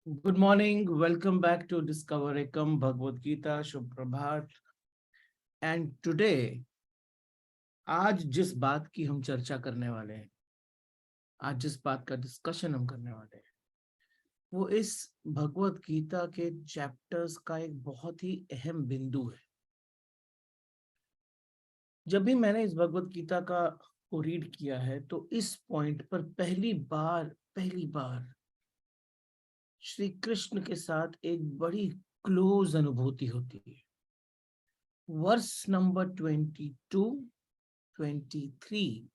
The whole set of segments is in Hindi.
Good morning. Welcome back to Discover Ekam Bhagavad Gita. Shubh Prabhat. And today, आज जिस बात की हम चर्चा करने वाले हैं, आज जिस बात का डिस्कशन हम करने वाले हैं, वो इस भगवत गीता के चैप्टर्स का एक बहुत ही अहम बिंदु है। जब भी मैंने इस भगवत गीता का को रीड किया है, तो इस पॉइंट पर पहली बार श्री कृष्ण के साथ एक बड़ी क्लोज अनुभूति होती है। वर्स नंबर 22, 23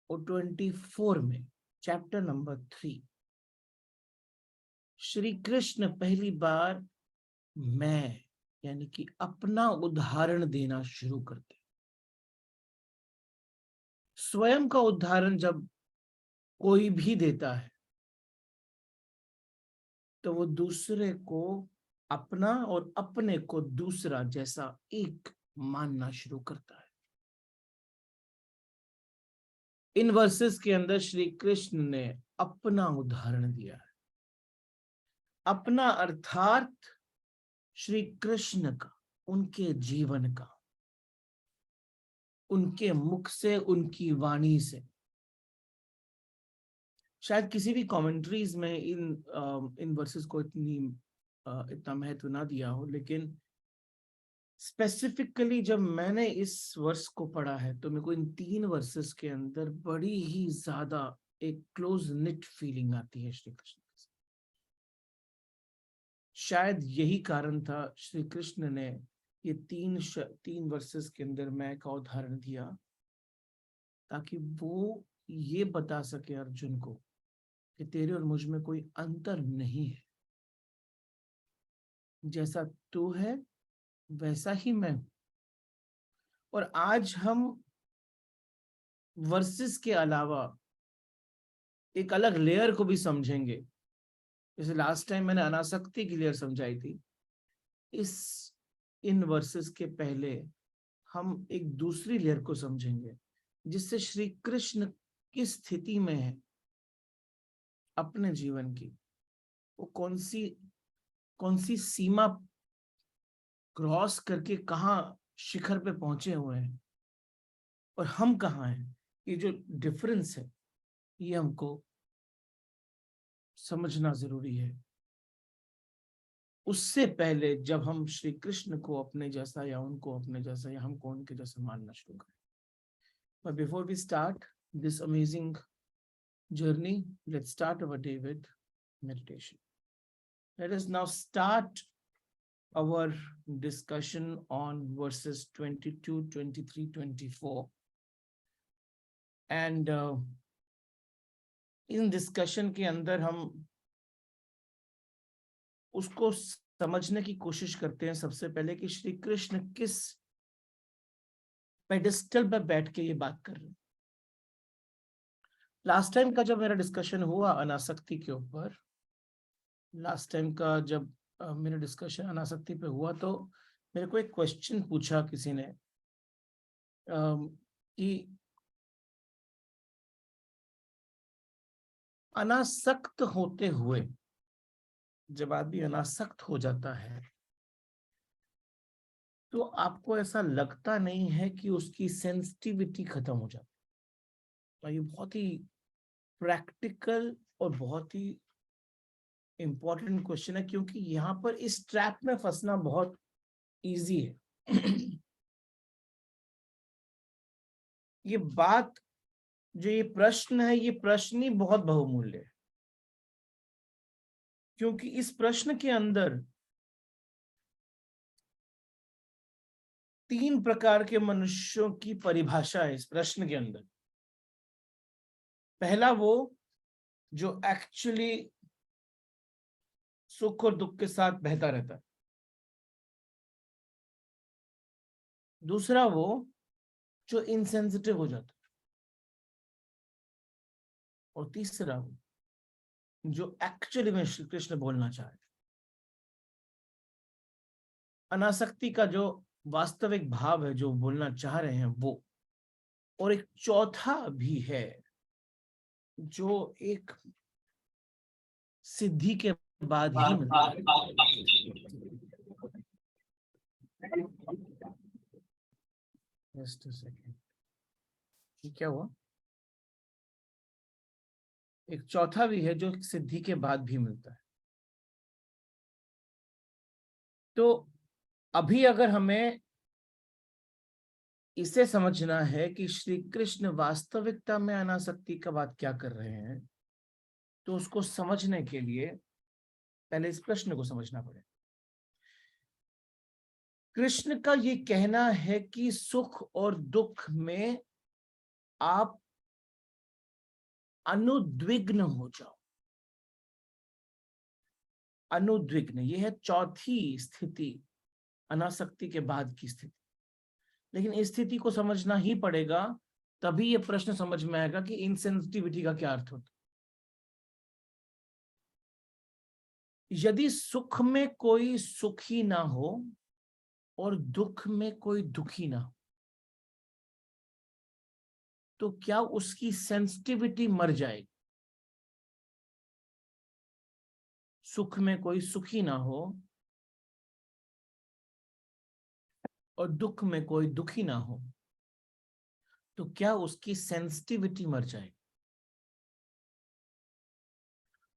और 24 में, चैप्टर नंबर 3, श्री कृष्ण पहली बार मैं यानी कि अपना उदाहरण देना शुरू करते। स्वयं का उदाहरण जब कोई भी देता है तो वो दूसरे को अपना और अपने को दूसरा जैसा एक मानना शुरू करता है। इन वर्सेस के अंदर श्री कृष्ण ने अपना उदाहरण दिया है। अपना अर्थात श्री कृष्ण का, उनके जीवन का, उनके मुख से, उनकी वाणी से। शायद किसी भी कमेंट्रीज में इन वर्सेस को इतना महत्व ना दिया हो, लेकिन स्पेसिफिकली जब मैंने इस वर्स को पढ़ा है तो मेरे को इन 3 वर्सेस के अंदर बड़ी ही ज्यादा एक क्लोज निट फीलिंग आती है श्री कृष्ण के साथ। शायद यही कारण था श्री कृष्ण ने ये तीन वर्सेस के अंदर मैं का उदाहरण दिया, ताकि वो ये बता सके अर्जुन को कि तेरे और मुझ में कोई अंतर नहीं है। जैसा तू है वैसा ही मैं हूं। और आज हम वर्सेस के अलावा एक अलग लेयर को भी समझेंगे। जैसे लास्ट टाइम मैंने अनासक्ति की लेयर समझाई थी, इस इन वर्सेस के पहले हम एक दूसरी लेयर को समझेंगे, जिससे श्री कृष्ण किस स्थिति में है अपने जीवन की, वो कौन सी सीमा क्रॉस करके कहाँ शिखर पे पहुंचे हुए हैं और हम कहाँ हैं। ये जो डिफरेंस है ये हमको समझना जरूरी है। उससे पहले जब हम श्री कृष्ण को अपने जैसा या उनको अपने जैसा या हमको उनके जैसा मानना शुरू करें। But before we start this amazing journey, let's start our day with meditation. Let us now start our discussion on verses 22, 23, 24. And in discussion के अंदर हम उसको समझने की कोशिश करते हैं सबसे पहले कि श्री कृष्ण किस पेडिस्टल पर बैठ के ये बात कर रहे हैं। लास्ट टाइम का जब मेरा डिस्कशन हुआ अनासक्ति के ऊपर, लास्ट टाइम का जब मेरा डिस्कशन अनासक्ति पे हुआ, तो मेरे को एक क्वेश्चन पूछा किसी ने कि अनासक्त होते हुए जब आदमी अनासक्त हो जाता है तो आपको ऐसा लगता नहीं है कि उसकी सेंसिटिविटी खत्म हो जाती है। तो ये बहुत ही प्रैक्टिकल और बहुत ही इंपॉर्टेंट क्वेश्चन है, क्योंकि यहाँ पर इस ट्रैप में फंसना बहुत इजी है। ये बात जो ये प्रश्न है, ये प्रश्न ही बहुत बहुमूल्य है, क्योंकि इस प्रश्न के अंदर 3 प्रकार के मनुष्यों की परिभाषा है इस प्रश्न के अंदर। पहला वो जो एक्चुअली सुख और दुख के साथ बहता रहता है। दूसरा वो जो इनसेंसिटिव हो जाता है। और तीसरा वो जो एक्चुअली में श्री कृष्ण बोलना चाह रहे। अनासक्ति का जो वास्तविक भाव है, जो बोलना चाह रहे हैं वो। और एक चौथा भी है जो एक सिद्धि के बाद ही मिलता है। जस्ट अ सेकेंड, ये क्या हुआ? एक चौथा भी है जो सिद्धि के बाद भी मिलता है। तो अभी अगर हमें इसे समझना है कि श्री कृष्ण वास्तविकता में अनासक्ति का बात क्या कर रहे हैं, तो उसको समझने के लिए पहले इस प्रश्न को समझना पड़ेगा। कृष्ण का ये कहना है कि सुख और दुख में आप अनुद्विग्न हो जाओ। अनुद्विग्न, यह है चौथी स्थिति, अनासक्ति के बाद की स्थिति। लेकिन इस स्थिति को समझना ही पड़ेगा, तभी यह प्रश्न समझ में आएगा कि इनसेंसिटिविटी का क्या अर्थ होता है। यदि सुख में कोई सुखी ना हो और दुख में कोई दुखी ना हो, तो क्या उसकी सेंसिटिविटी मर जाएगी? सुख में कोई सुखी ना हो और दुख में कोई दुखी ना हो, तो क्या उसकी सेंसिटिविटी मर जाएगी?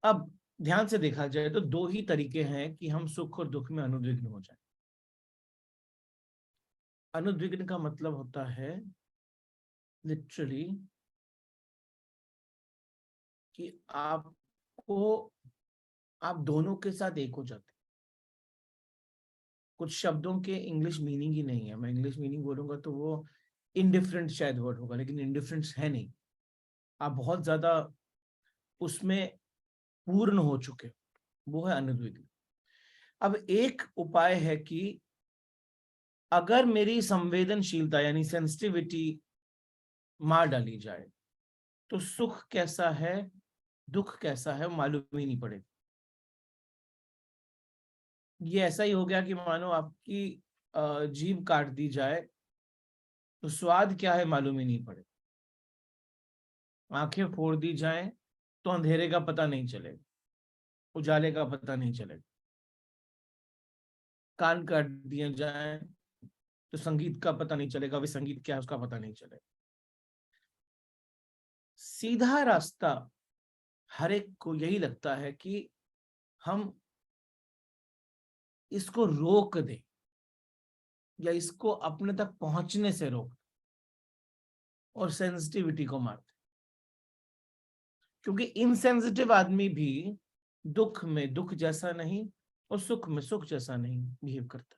अब ध्यान से देखा जाए तो दो ही तरीके हैं कि हम सुख और दुख में अनुद्विग्न हो जाए। अनुद्विग्न का मतलब होता है लिटरली कि आप दोनों के साथ एक हो जाते। कुछ शब्दों के इंग्लिश मीनिंग ही नहीं है, मैं इंग्लिश मीनिंग बोलूंगा तो वो इनडिफरेंट शायद वर्ड होगा, लेकिन इंडिफरेंस है नहीं। आप बहुत ज्यादा उसमें पूर्ण हो चुके हो, वो है अनुद्विग्न। अब एक उपाय है कि अगर मेरी संवेदनशीलता यानी सेंसिटिविटी मार डाली जाए, तो सुख कैसा है दुख कैसा है मालूम ही नहीं पड़ेगा। ये ऐसा ही हो गया कि मानो आपकी जीभ काट दी जाए तो स्वाद क्या है मालूम ही नहीं पड़े। आंखें फोड़ दी जाएं तो अंधेरे का पता नहीं चलेगा, उजाले का पता नहीं चलेगा। कान काट दिए जाएं तो संगीत का पता नहीं चलेगा, वे संगीत क्या है उसका पता नहीं चलेगा। सीधा रास्ता हर एक को यही लगता है कि हम इसको रोक दें या इसको अपने तक पहुंचने से रोक, और सेंसिटिविटी को मार दें। क्योंकि इनसेंसिटिव आदमी भी दुख में दुख जैसा नहीं और सुख में सुख जैसा नहीं बिहेव करता।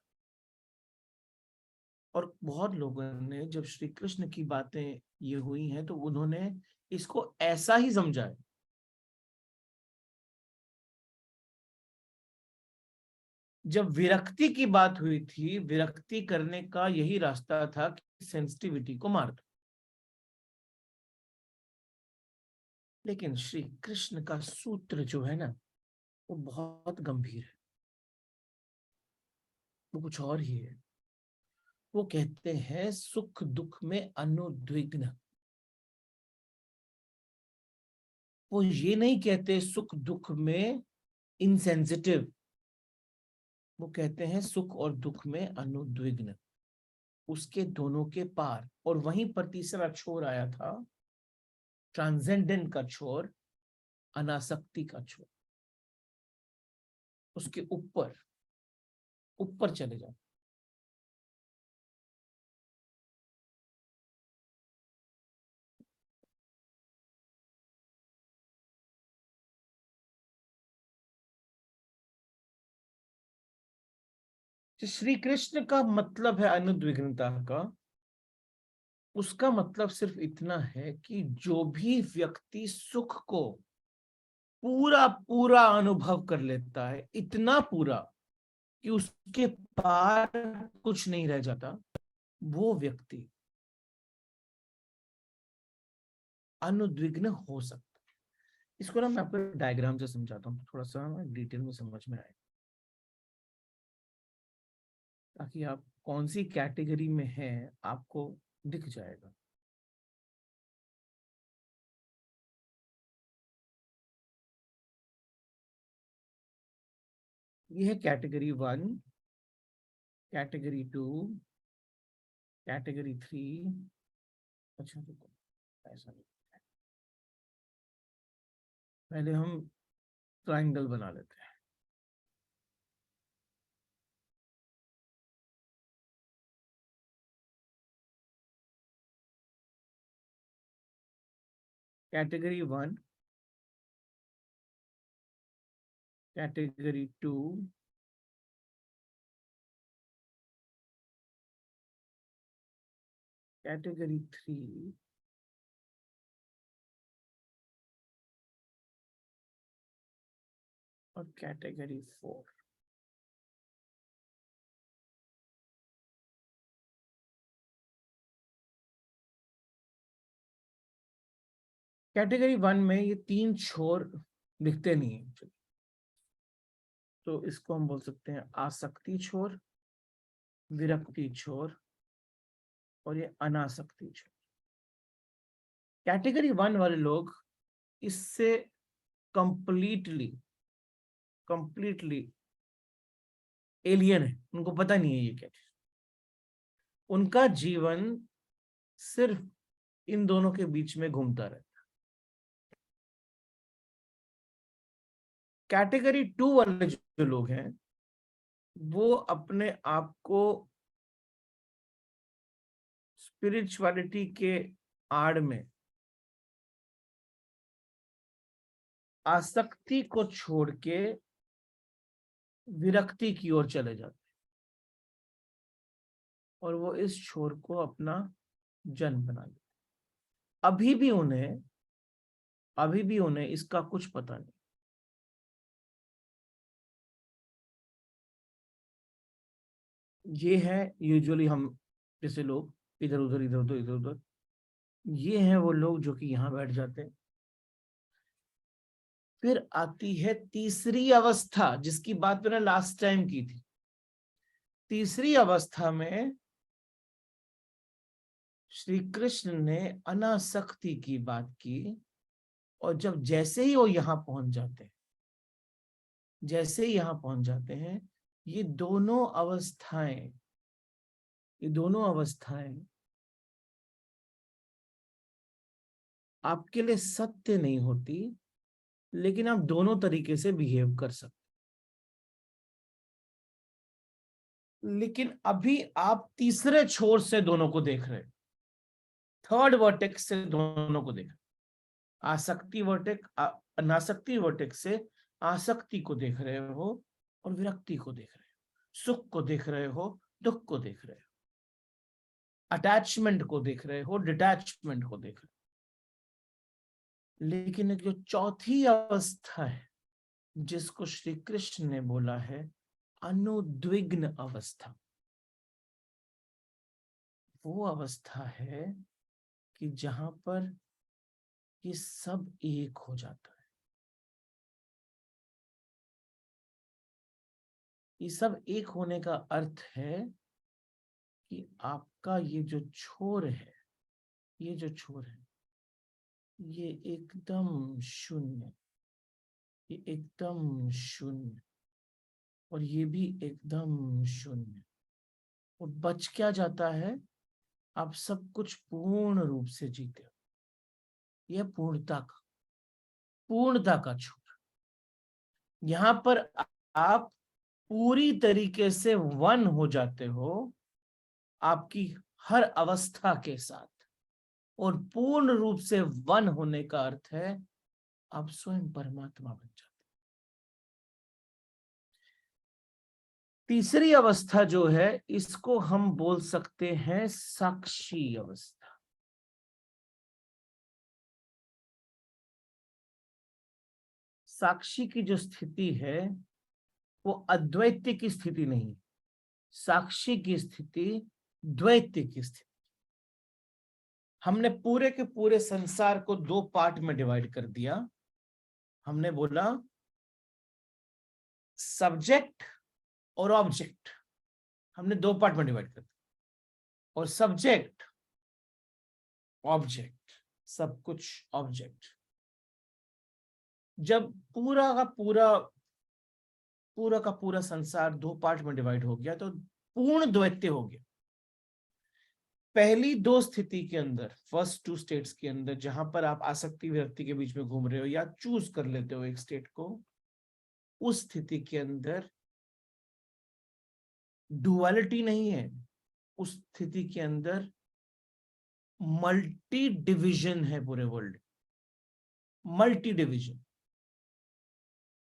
और बहुत लोगों ने जब श्री कृष्ण की बातें ये हुई हैं तो उन्होंने इसको ऐसा ही समझा है। जब विरक्ति की बात हुई थी, विरक्ति करने का यही रास्ता था कि सेंसिटिविटी को मार दो। लेकिन श्री कृष्ण का सूत्र जो है ना, वो बहुत गंभीर है, वो कुछ और ही है। वो कहते हैं सुख दुख में अनुद्विग्न। वो ये नहीं कहते सुख दुख में इनसेंसिटिव, वो कहते हैं सुख और दुख में अनुद्विग्न, उसके दोनों के पार। और वहीं पर तीसरा छोर आया था, ट्रांसेंडेंट का छोर, अनासक्ति का छोर। उसके ऊपर ऊपर चले जाओ। श्री कृष्ण का मतलब है अनुद्विग्नता का, उसका मतलब सिर्फ इतना है कि जो भी व्यक्ति सुख को पूरा पूरा अनुभव कर लेता है, इतना पूरा कि उसके पार कुछ नहीं रह जाता, वो व्यक्ति अनुद्विग्न हो सकता है। इसको ना मैं आपको डायग्राम से समझाता हूँ, थोड़ा सा डिटेल में समझ में आए, ताकि आप कौन सी कैटेगरी में हैं आपको दिख जाएगा। ये है कैटेगरी 1, कैटेगरी 2, कैटेगरी 3। अच्छा रुको, ऐसा नहीं, पहले हम ट्राइंगल बना लेते हैं। कैटेगरी 1, कैटेगरी 2, कैटेगरी 3 और कैटेगरी 4। कैटेगरी 1 में ये 3 छोर दिखते नहीं है, तो इसको हम बोल सकते हैं आसक्ति छोर, विरक्ति छोर और ये अनासक्ति छोर। कैटेगरी 1 वाले लोग इससे कंप्लीटली कंप्लीटली एलियन है, उनको पता नहीं है ये क्या है। उनका जीवन सिर्फ इन दोनों के बीच में घूमता रहता है। कैटेगरी 2 वाले जो लोग हैं वो अपने आप को स्पिरिचुअलिटी के आड़ में आसक्ति को छोड़ के विरक्ति की ओर चले जाते हैं और वो इस छोर को अपना जन्म बना लेते। अभी भी उन्हें इसका कुछ पता नहीं। ये है यूजुअली हम जैसे लोग इधर उधर इधर उधर इधर उधर, ये हैं वो लोग जो कि यहाँ बैठ जाते हैं। फिर आती है तीसरी अवस्था जिसकी बात मैंने लास्ट टाइम की थी। तीसरी अवस्था में श्री कृष्ण ने अनासक्ति की बात की और जब जैसे ही वो यहाँ पहुंच जाते हैं, जैसे ही यहाँ पहुंच जाते हैं, ये दोनों अवस्थाएं आपके लिए सत्य नहीं होती, लेकिन आप दोनों तरीके से बिहेव कर सकते। लेकिन अभी आप तीसरे छोर से दोनों को देख रहे, थर्ड वर्टेक्स से दोनों को देख रहे। आसक्ति वर्टेक्स, अनासक्ति वर्टेक्स से आसक्ति को देख रहे हो और विरक्ति को देख रहे हो, सुख को देख रहे हो, दुख को देख रहे हो, अटैचमेंट को देख रहे हो, डिटैचमेंट को देख रहे हो। लेकिन एक जो चौथी अवस्था है जिसको श्री कृष्ण ने बोला है अनुद्विग्न अवस्था, वो अवस्था है कि जहां पर ये सब एक हो जाता है। ये सब एक होने का अर्थ है कि आपका ये जो छोर है, ये जो छोर है, ये एकदम शून्य, ये एकदम शून्य और ये भी एकदम शून्य। और बच क्या जाता है? आप सब कुछ पूर्ण रूप से जीते हो। यह पूर्णता का छोर। यहां पर आप पूरी तरीके से वन हो जाते हो आपकी हर अवस्था के साथ। और पूर्ण रूप से वन होने का अर्थ है आप स्वयं परमात्मा बन जाते। तीसरी अवस्था जो है इसको हम बोल सकते हैं साक्षी अवस्था। साक्षी की जो स्थिति है वो अद्वैत की स्थिति नहीं, साक्षी की स्थिति द्वैत की स्थिति। हमने पूरे के पूरे संसार को दो पार्ट में डिवाइड कर दिया। हमने बोला सब्जेक्ट और ऑब्जेक्ट, हमने दो पार्ट में डिवाइड कर दिया। और सब्जेक्ट, ऑब्जेक्ट, सब कुछ ऑब्जेक्ट। जब पूरा का पूरा पूरा का पूरा संसार दो पार्ट में डिवाइड हो गया, तो पूर्ण द्वैत्य हो गया। पहली दो स्थिति के अंदर, फर्स्ट टू स्टेट्स के अंदर, जहां पर आप आसक्ति विरक्ति के बीच में घूम रहे हो या चूज कर लेते हो एक स्टेट को, उस स्थिति के अंदर डुअलिटी नहीं है, उस स्थिति के अंदर मल्टी डिविजन है पूरे वर्ल्ड, मल्टी डिविजन।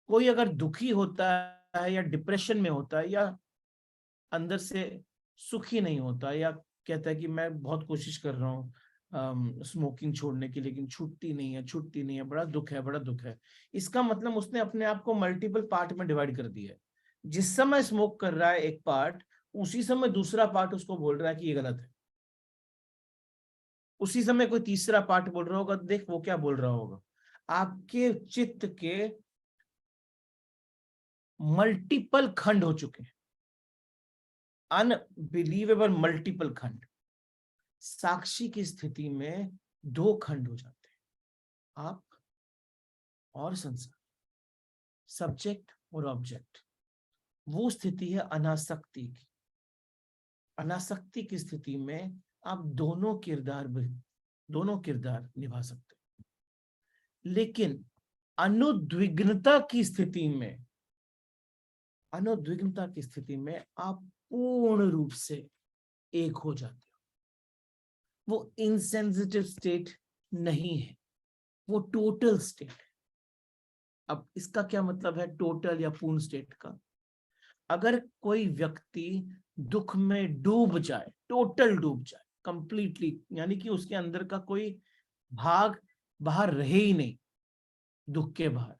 कोई अगर दुखी होता है या डिप्रेशन में होता है या अंदर से सुखी नहीं होता या कहता है कि मैं बहुत कोशिश कर रहा हूँ स्मोकिंग छोड़ने की, लेकिन छूटती नहीं है, छूटती नहीं है, बड़ा दुख है, बड़ा दुख है, इसका मतलब उसने अपने आप को मल्टीपल पार्ट में डिवाइड कर दिया है। जिस समय स्मोक कर रहा है एक पार्ट, उसी समय दूसरा पार्ट उसको बोल रहा है कि ये गलत है। उसी समय कोई तीसरा पार्ट बोल रहा होगा, देख वो क्या बोल रहा होगा। आपके चित्त के मल्टीपल खंड हो चुके हैं, अनबिलीवेबल मल्टीपल खंड। साक्षी की स्थिति में दो खंड हो जाते हैं, आप और संसार, सब्जेक्ट और ऑब्जेक्ट। वो स्थिति है अनासक्ति की। अनासक्ति की स्थिति में आप दोनों किरदार निभा सकते हैं। लेकिन अनुद्विग्नता की स्थिति में, अनुद्विग्नता की स्थिति में आप पूर्ण रूप से एक हो जाते हो। वो इनसेंसिटिव स्टेट नहीं है, वो टोटल स्टेट है। अब इसका क्या मतलब है टोटल या पूर्ण स्टेट का? अगर कोई व्यक्ति दुख में डूब जाए, टोटल डूब जाए, कंप्लीटली, यानी कि उसके अंदर का कोई भाग बाहर रहे ही नहीं, दुख के बाहर,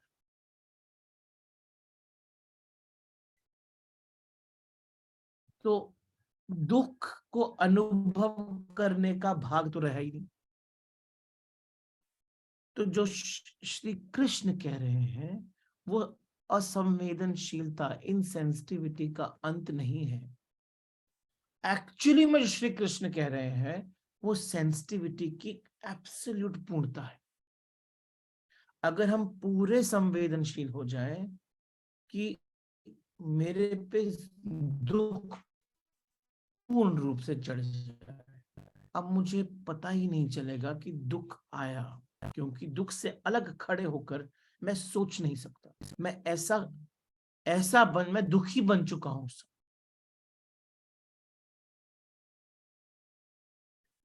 तो दुख को अनुभव करने का भाग तो रहा ही नहीं। तो जो श्री कृष्ण कह रहे हैं वो असंवेदनशीलता, इनसेंसिटिविटी का अंत नहीं है। एक्चुअली में जो श्री कृष्ण कह रहे हैं वो सेंसिटिविटी की एब्सोल्यूट पूर्णता है। अगर हम पूरे संवेदनशील हो जाएं कि मेरे पे दुख पूर्ण रूप से चढ़ जाए, अब मुझे पता ही नहीं चलेगा कि दुख आया, क्योंकि दुख से अलग खड़े होकर मैं सोच नहीं सकता। मैं मैं दुखी बन चुका हूं।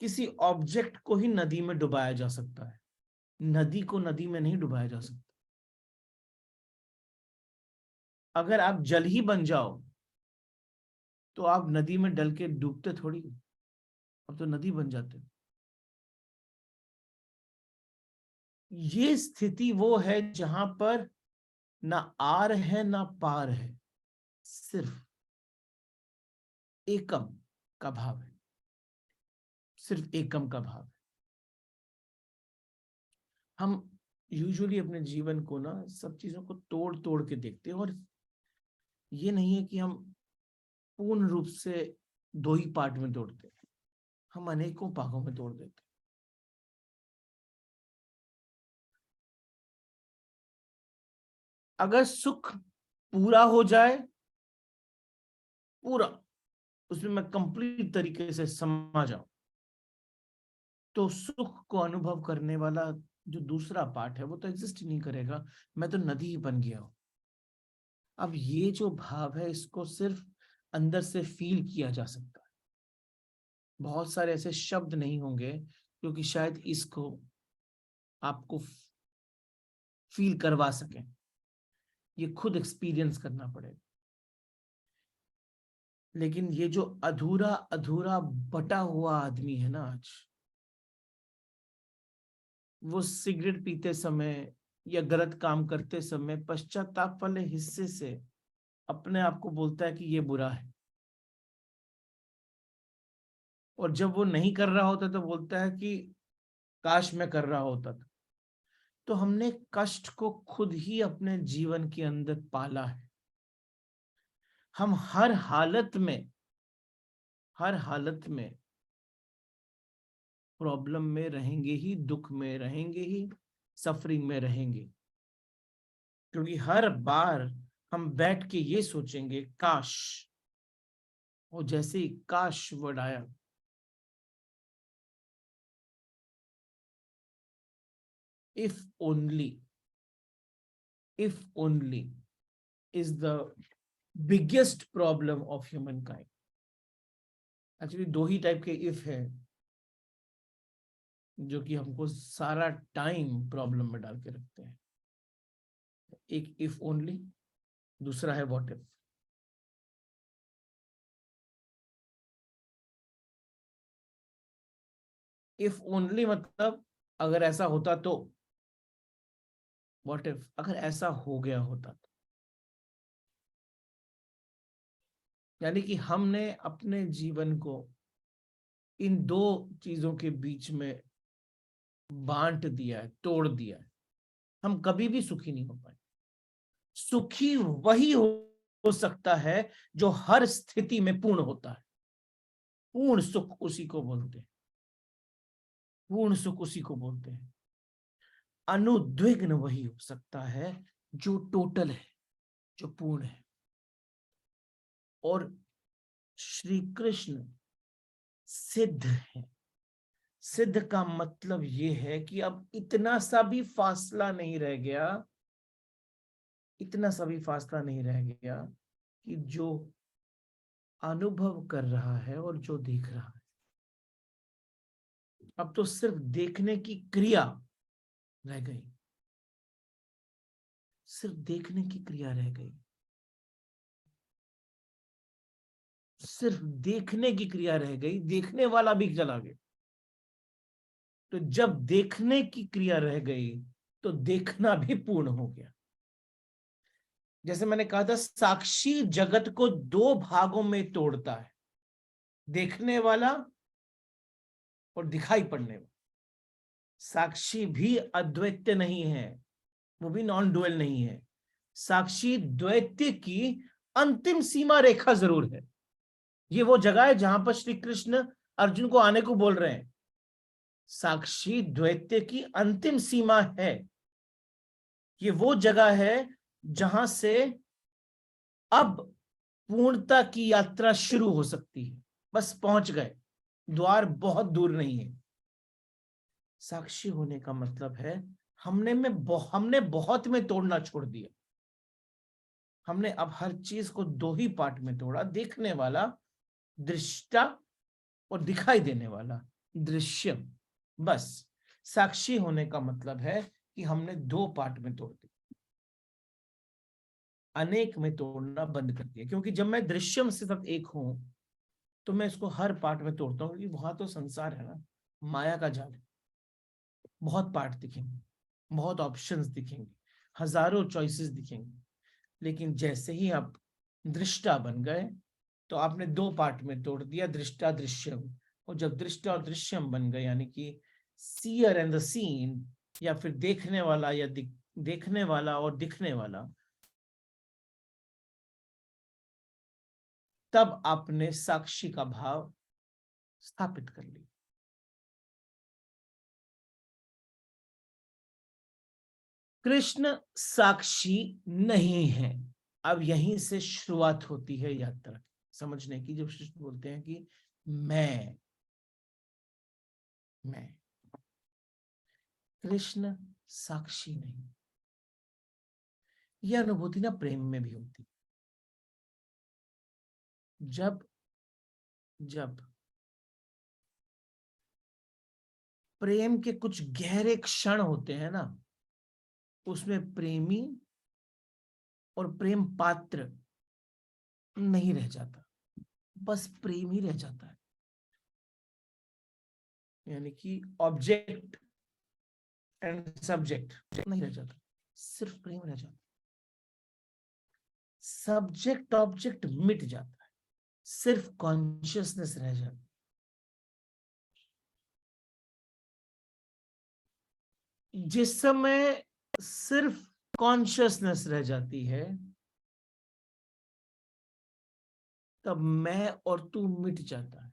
किसी ऑब्जेक्ट को ही नदी में डुबाया जा सकता है, नदी को नदी में नहीं डुबाया जा सकता। अगर आप जल ही बन जाओ तो आप नदी में डल के डूबते थोड़ी, अब तो नदी बन जाते। ये स्थिति वो है जहां पर ना आर है ना पार है, सिर्फ एकम का भाव है, सिर्फ एकम का भाव है। हम यूजुअली अपने जीवन को ना सब चीजों को तोड़ तोड़ के देखते हैं, और ये नहीं है कि हम पूर्ण रूप से दो ही पार्ट में तोड़ते हैं, हम अनेकों भागों में तोड़ देते हैं। अगर सुख पूरा हो जाए, पूरा उसमें मैं कंप्लीट तरीके से समा जाऊं, तो सुख को अनुभव करने वाला जो दूसरा पार्ट है वो तो एग्जिस्ट ही नहीं करेगा, मैं तो नदी ही बन गया हूं। अब ये जो भाव है इसको सिर्फ अंदर से फील किया जा सकता है। बहुत सारे ऐसे शब्द नहीं होंगे क्योंकि शायद इसको आपको फील करवा सकें, ये खुद एक्सपीरियंस करना पड़ेगा। लेकिन ये जो अधूरा अधूरा बटा हुआ आदमी है ना आज, वो सिगरेट पीते समय या गलत काम करते समय पश्चाताप वाले हिस्से से अपने आप को बोलता है कि ये बुरा है, और जब वो नहीं कर रहा होता तो बोलता है कि काश मैं कर रहा होता था। तो हमने कष्ट को खुद ही अपने जीवन के अंदर पाला है। हम हर हालत में प्रॉब्लम में रहेंगे ही, दुख में रहेंगे ही, सफरिंग में रहेंगे, क्योंकि हर बार हम बैठ के ये सोचेंगे काश, और जैसे ही काश वर्ड आया, if only is the biggest problem of human kind. Actually दो ही टाइप के इफ है जो कि हमको सारा टाइम प्रॉब्लम में डाल के रखते हैं। एक इफ ओनली, दूसरा है व्हाट इफ। इफ ओनली मतलब अगर ऐसा होता तो, व्हाट इफ अगर ऐसा हो गया होता तो। यानी कि हमने अपने जीवन को इन दो चीजों के बीच में बांट दिया है, तोड़ दिया है। हम कभी भी सुखी नहीं हो पाए। सुखी वही हो सकता है जो हर स्थिति में पूर्ण होता है। पूर्ण सुख उसी को बोलते हैं, पूर्ण सुख उसी को बोलते हैं। अनुद्विग्न वही हो सकता है जो टोटल है, जो पूर्ण है। और श्री कृष्ण सिद्ध है। सिद्ध का मतलब यह है कि अब इतना सा भी फासला नहीं रह गया, इतना सा भी फासला नहीं रह गया कि जो अनुभव कर रहा है और जो देख रहा है, अब तो सिर्फ देखने की क्रिया रह गई। सिर्फ देखने की क्रिया रह गई। सिर्फ देखने की क्रिया रह गई, देखने वाला भी चला गया। तो जब देखने की क्रिया रह गई तो देखना भी पूर्ण हो गया। जैसे मैंने कहा था, साक्षी जगत को दो भागों में तोड़ता है, देखने वाला और दिखाई पड़ने वाला। साक्षी भी अद्वैत नहीं है, वो भी नॉन डुअल नहीं है। साक्षी द्वैत की अंतिम सीमा रेखा जरूर है। ये वो जगह है जहां पर श्री कृष्ण अर्जुन को आने को बोल रहे हैं। साक्षी द्वैत की अंतिम सीमा है। ये वो जगह है जहां से अब पूर्णता की यात्रा शुरू हो सकती है। बस पहुंच गए, द्वार बहुत दूर नहीं है। साक्षी होने का मतलब है हमने बहुत में तोड़ना छोड़ दिया। हमने अब हर चीज को दो ही पार्ट में तोड़ा, देखने वाला दृष्टा और दिखाई देने वाला दृश्य। बस साक्षी होने का मतलब है कि हमने दो पार्ट में तोड़ दिया, अनेक में तोड़ना बंद कर दिया। क्योंकि जब मैं दृश्यम से सब एक हूं तो मैं इसको हर पार्ट में तोड़ता हूँ, क्योंकि वहां तो संसार है ना, माया का जाल है। बहुत पार्ट दिखेंगे, बहुत ऑप्शंस दिखेंगे, हजारों चॉइसेस दिखेंगे। लेकिन जैसे ही आप दृष्टा बन गए तो आपने दो पार्ट में तोड़ दिया, दृष्टा दृश्यम। और जब दृष्टा और दृश्यम बन गए, यानी कि सीयर एंड द सीन, या फिर देखने वाला या देखने वाला और दिखने वाला, तब आपने साक्षी का भाव स्थापित कर लिया। कृष्ण साक्षी नहीं है। अब यहीं से शुरुआत होती है यात्रा की, समझने की। जब कृष्ण बोलते हैं कि मैं कृष्ण साक्षी नहीं। यह अनुभूति ना प्रेम में भी होती। जब जब प्रेम के कुछ गहरे क्षण होते हैं ना, उसमें प्रेमी और प्रेम पात्र नहीं रह जाता, बस प्रेम ही रह जाता है। यानी कि ऑब्जेक्ट एंड सब्जेक्ट नहीं रह जाता, सिर्फ प्रेम रह जाता। सब्जेक्ट ऑब्जेक्ट मिट जाता है, सिर्फ कॉन्शियसनेस रह जाती। जिस समय सिर्फ कॉन्शियसनेस रह जाती है, तब मैं और तू मिट जाता है।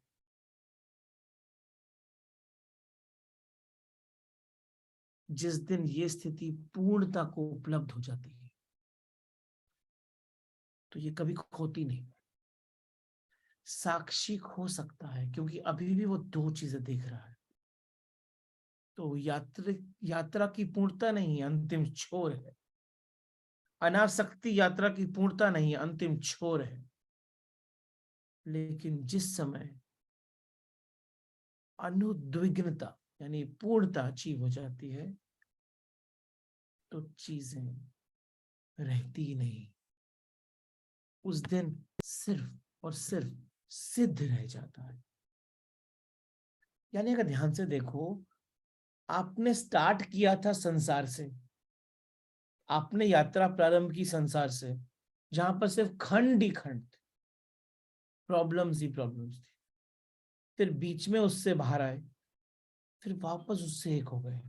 जिस दिन ये स्थिति पूर्णता को उपलब्ध हो जाती है, तो ये कभी खोती नहीं। साक्षी खो सकता है क्योंकि अभी भी वो दो चीजें देख रहा है। तो यात्रा की पूर्णता नहीं, अंतिम छोर है। अनासक्ति यात्रा की पूर्णता नहीं, अंतिम छोर है। लेकिन जिस समय अनुद्विग्नता यानी पूर्णता अचीव हो जाती है, तो चीजें रहती ही नहीं। उस दिन सिर्फ और सिर्फ सिद्ध रह जाता है। यानी अगर ध्यान से देखो, आपने स्टार्ट किया था संसार से, आपने यात्रा प्रारंभ की संसार से, जहां पर सिर्फ खंड ही खंड थे, प्रॉब्लम्स ही प्रॉब्लम्स थी। फिर बीच में उससे बाहर आए, फिर वापस उससे एक हो गए।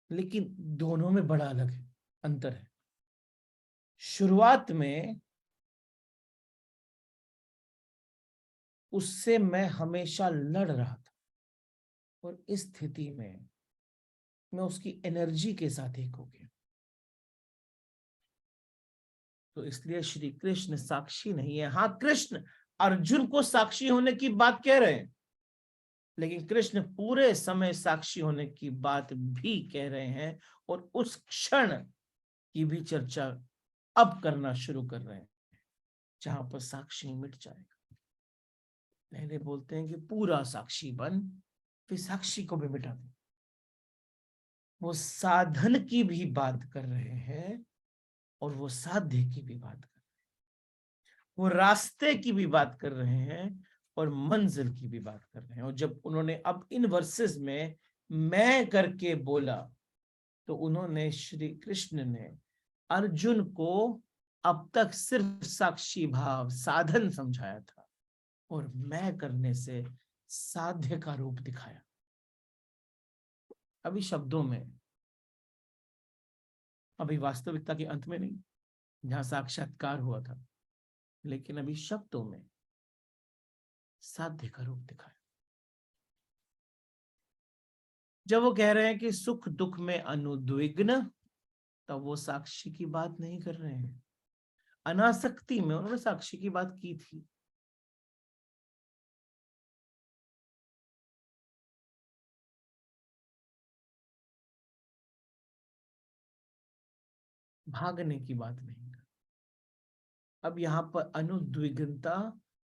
लेकिन दोनों में बड़ा अलग है, अंतर है। शुरुआत में उससे मैं हमेशा लड़ रहा था, और इस स्थिति में मैं उसकी एनर्जी के साथ एक हो गया। तो इसलिए श्री कृष्ण साक्षी नहीं है। हाँ, कृष्ण अर्जुन को साक्षी होने की बात कह रहे हैं, लेकिन कृष्ण पूरे समय साक्षी होने की बात भी कह रहे हैं, और उस क्षण की भी चर्चा अब करना शुरू कर रहे हैं जहां पर साक्षी मिट जाएगा। पहले बोलते हैं कि पूरा साक्षी बन, फिर साक्षी को भी मिटा दे। वो साधन की भी बात कर रहे हैं, और वो साध्य की भी बात कर रहे हैं। वो रास्ते की भी बात कर रहे हैं, और मंजिल की भी बात कर रहे हैं। और जब उन्होंने अब इन वर्सेस में मैं करके बोला, तो उन्होंने, श्री कृष्ण ने अर्जुन को अब तक सिर्फ साक्षी भाव साधन समझाया था, और मैं करने से साध्य का रूप दिखाया। अभी शब्दों में, अभी वास्तविकता के अंत में नहीं, जहां साक्षात्कार हुआ था, लेकिन अभी शब्दों में साध्य का रूप दिखाया। जब वो कह रहे हैं कि सुख दुख में अनुद्विग्न, तब वो साक्षी की बात नहीं कर रहे हैं। अनासक्ति में उन्होंने साक्षी की बात की थी। भागने की बात नहीं कर। अब यहां पर अनुद्विग्नता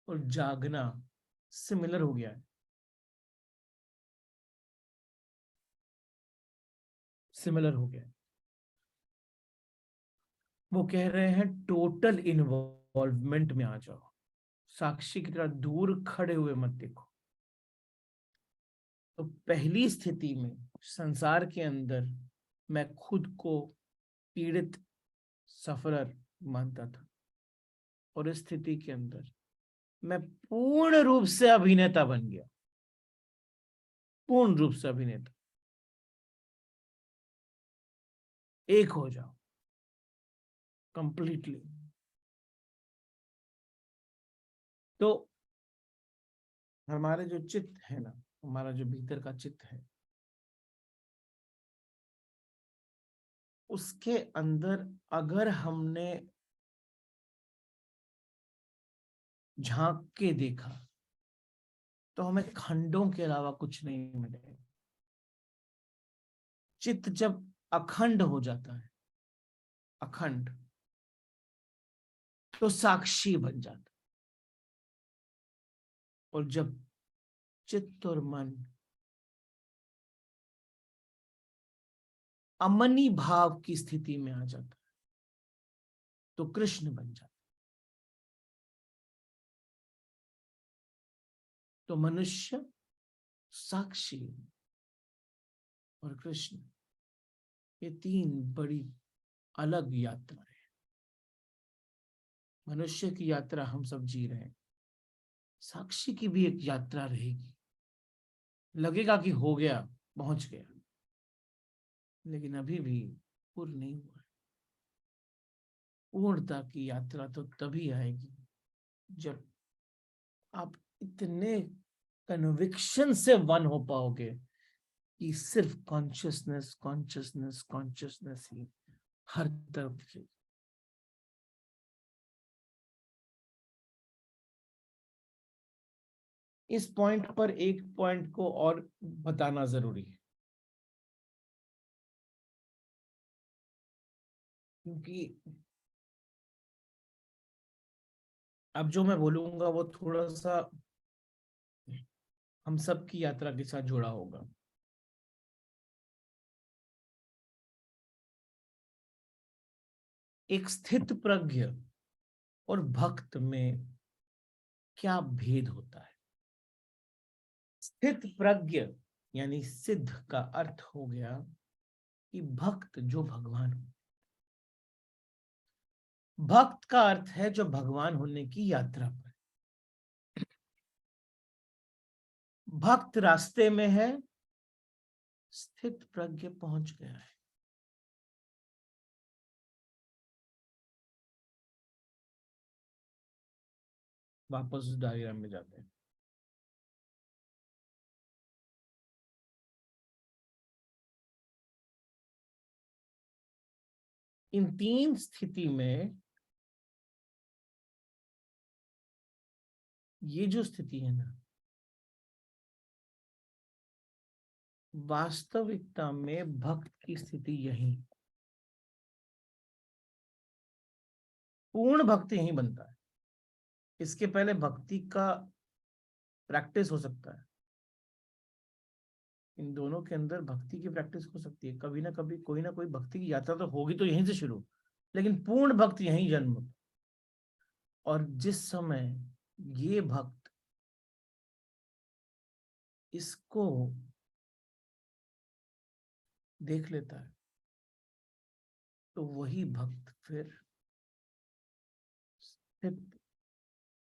और जागना सिमिलर हो गया है। सिमिलर हो गया है। वो कह रहे हैं टोटल इन्वॉल्वमेंट में आ जाओ, साक्षी की तरह दूर खड़े हुए मत देखो। तो पहली स्थिति में संसार के अंदर मैं खुद को पीड़ित, सफरर मानता था, और इस स्थिति के अंदर मैं पूर्ण रूप से अभिनेता बन गया। पूर्ण रूप से अभिनेता। एक हो जाओ कंप्लीटली। तो हमारे जो चित्त है ना, हमारा जो भीतर का चित्त है, उसके अंदर अगर हमने झांक के देखा, तो हमें खंडों के अलावा कुछ नहीं मिलेगा। चित्त जब अखंड हो जाता है, अखंड, तो साक्षी बन जाता। और जब चित्त और मन अमनी भाव की स्थिति में आ जाता है, तो कृष्ण बन जाता। तो मनुष्य, साक्षी और कृष्ण, ये तीन बड़ी अलग यात्रा है। मनुष्य की यात्रा हम सब जी रहे हैं, साक्षी की भी एक यात्रा रहेगी। लगेगा कि हो गया, पहुंच गया, लेकिन अभी भी पूर्ण नहीं हुआ। पूर्णता की यात्रा तो तभी आएगी जब आप इतने कन्विक्शन से वन हो पाओगे कि सिर्फ कॉन्शियसनेस कॉन्शियसनेस कॉन्शियसनेस ही हर तरफ दिखेगी। इस पॉइंट पर एक पॉइंट को और बताना जरूरी है, क्योंकि अब जो मैं बोलूंगा वो थोड़ा सा हम सब की यात्रा के साथ जुड़ा होगा। एक स्थित प्रज्ञ और भक्त में क्या भेद होता है? स्थित प्रज्ञ यानी सिद्ध का अर्थ हो गया कि भक्त जो भगवान हो। भक्त का अर्थ है जो भगवान होने की यात्रा पर। भक्त रास्ते में है, स्थित प्रज्ञ पहुंच गया है। वापस उस डायग्राम में जाते हैं। इन तीन स्थिति में ये जो स्थिति है ना, वास्तविकता में भक्त की स्थिति यही, पूर्ण भक्त यही बनता है। इसके पहले भक्ति का प्रैक्टिस हो सकता है, इन दोनों के अंदर भक्ति की प्रैक्टिस हो सकती है। कभी ना कभी कोई ना कोई भक्ति की यात्रा तो होगी, तो यहीं से शुरू, लेकिन पूर्ण भक्त यहीं जन्म। और जिस समय ये भक्त इसको देख लेता है, तो वही भक्त फिर स्थित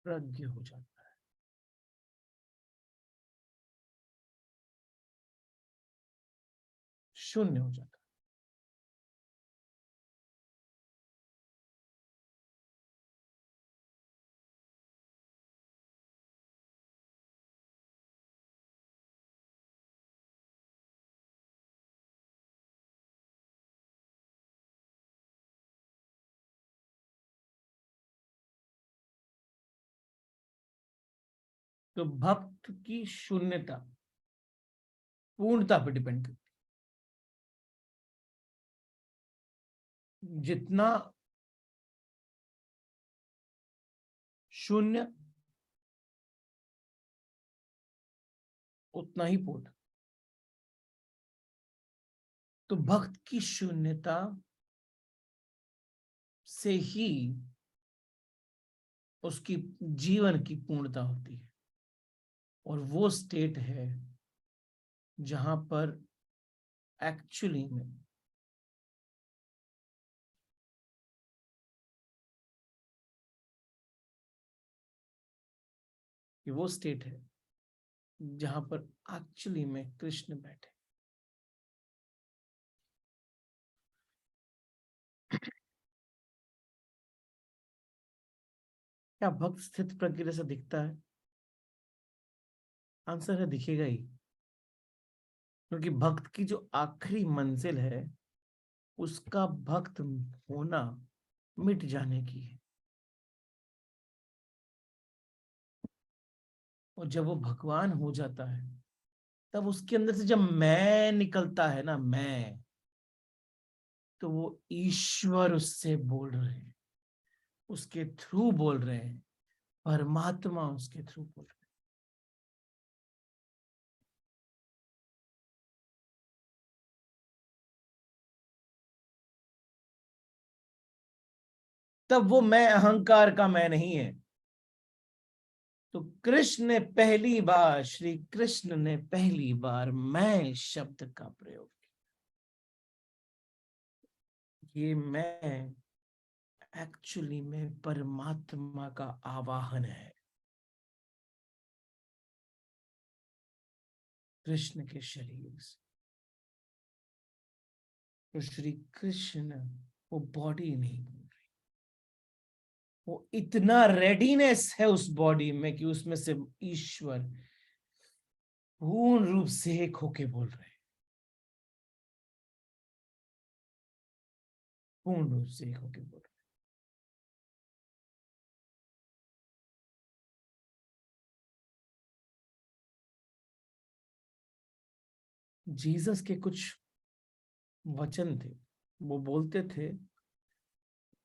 प्रज्ञ हो जाता है। शून्य हो जाता है। तो भक्त की शून्यता पूर्णता पर डिपेंड करती है। जितना शून्य उतना ही पूर्ण। तो भक्त की शून्यता से ही उसकी जीवन की पूर्णता होती है, और वो स्टेट है जहां पर एक्चुअली में कि वो स्टेट है जहां पर एक्चुअली में कृष्ण बैठे। क्या भक्त स्थित प्रज्ञ से दिखता है? आंसर है दिखेगा ही, क्योंकि भक्त की जो आखिरी मंजिल है उसका भक्त होना मिट जाने की है। और जब वो भगवान हो जाता है, तब उसके अंदर से जब मैं निकलता है ना, मैं, तो वो ईश्वर उससे बोल रहे हैं, उसके थ्रू बोल रहे हैं, परमात्मा उसके थ्रू बोल रहे हैं। तब वो मैं अहंकार का मैं नहीं है। तो कृष्ण ने पहली बार, श्री कृष्ण ने पहली बार मैं शब्द का प्रयोग किया। ये मैं एक्चुअली में परमात्मा का आवाहन है, कृष्ण के शरीर से। तो श्री कृष्ण वो बॉडी नहीं बोल रही, वो इतना रेडीनेस है उस बॉडी में कि उसमें से ईश्वर पूर्ण रूप से एक होके बोल रहे हैं, पूर्ण रूप से एक होके बोल रहे जीसस के कुछ वचन थे, वो बोलते थे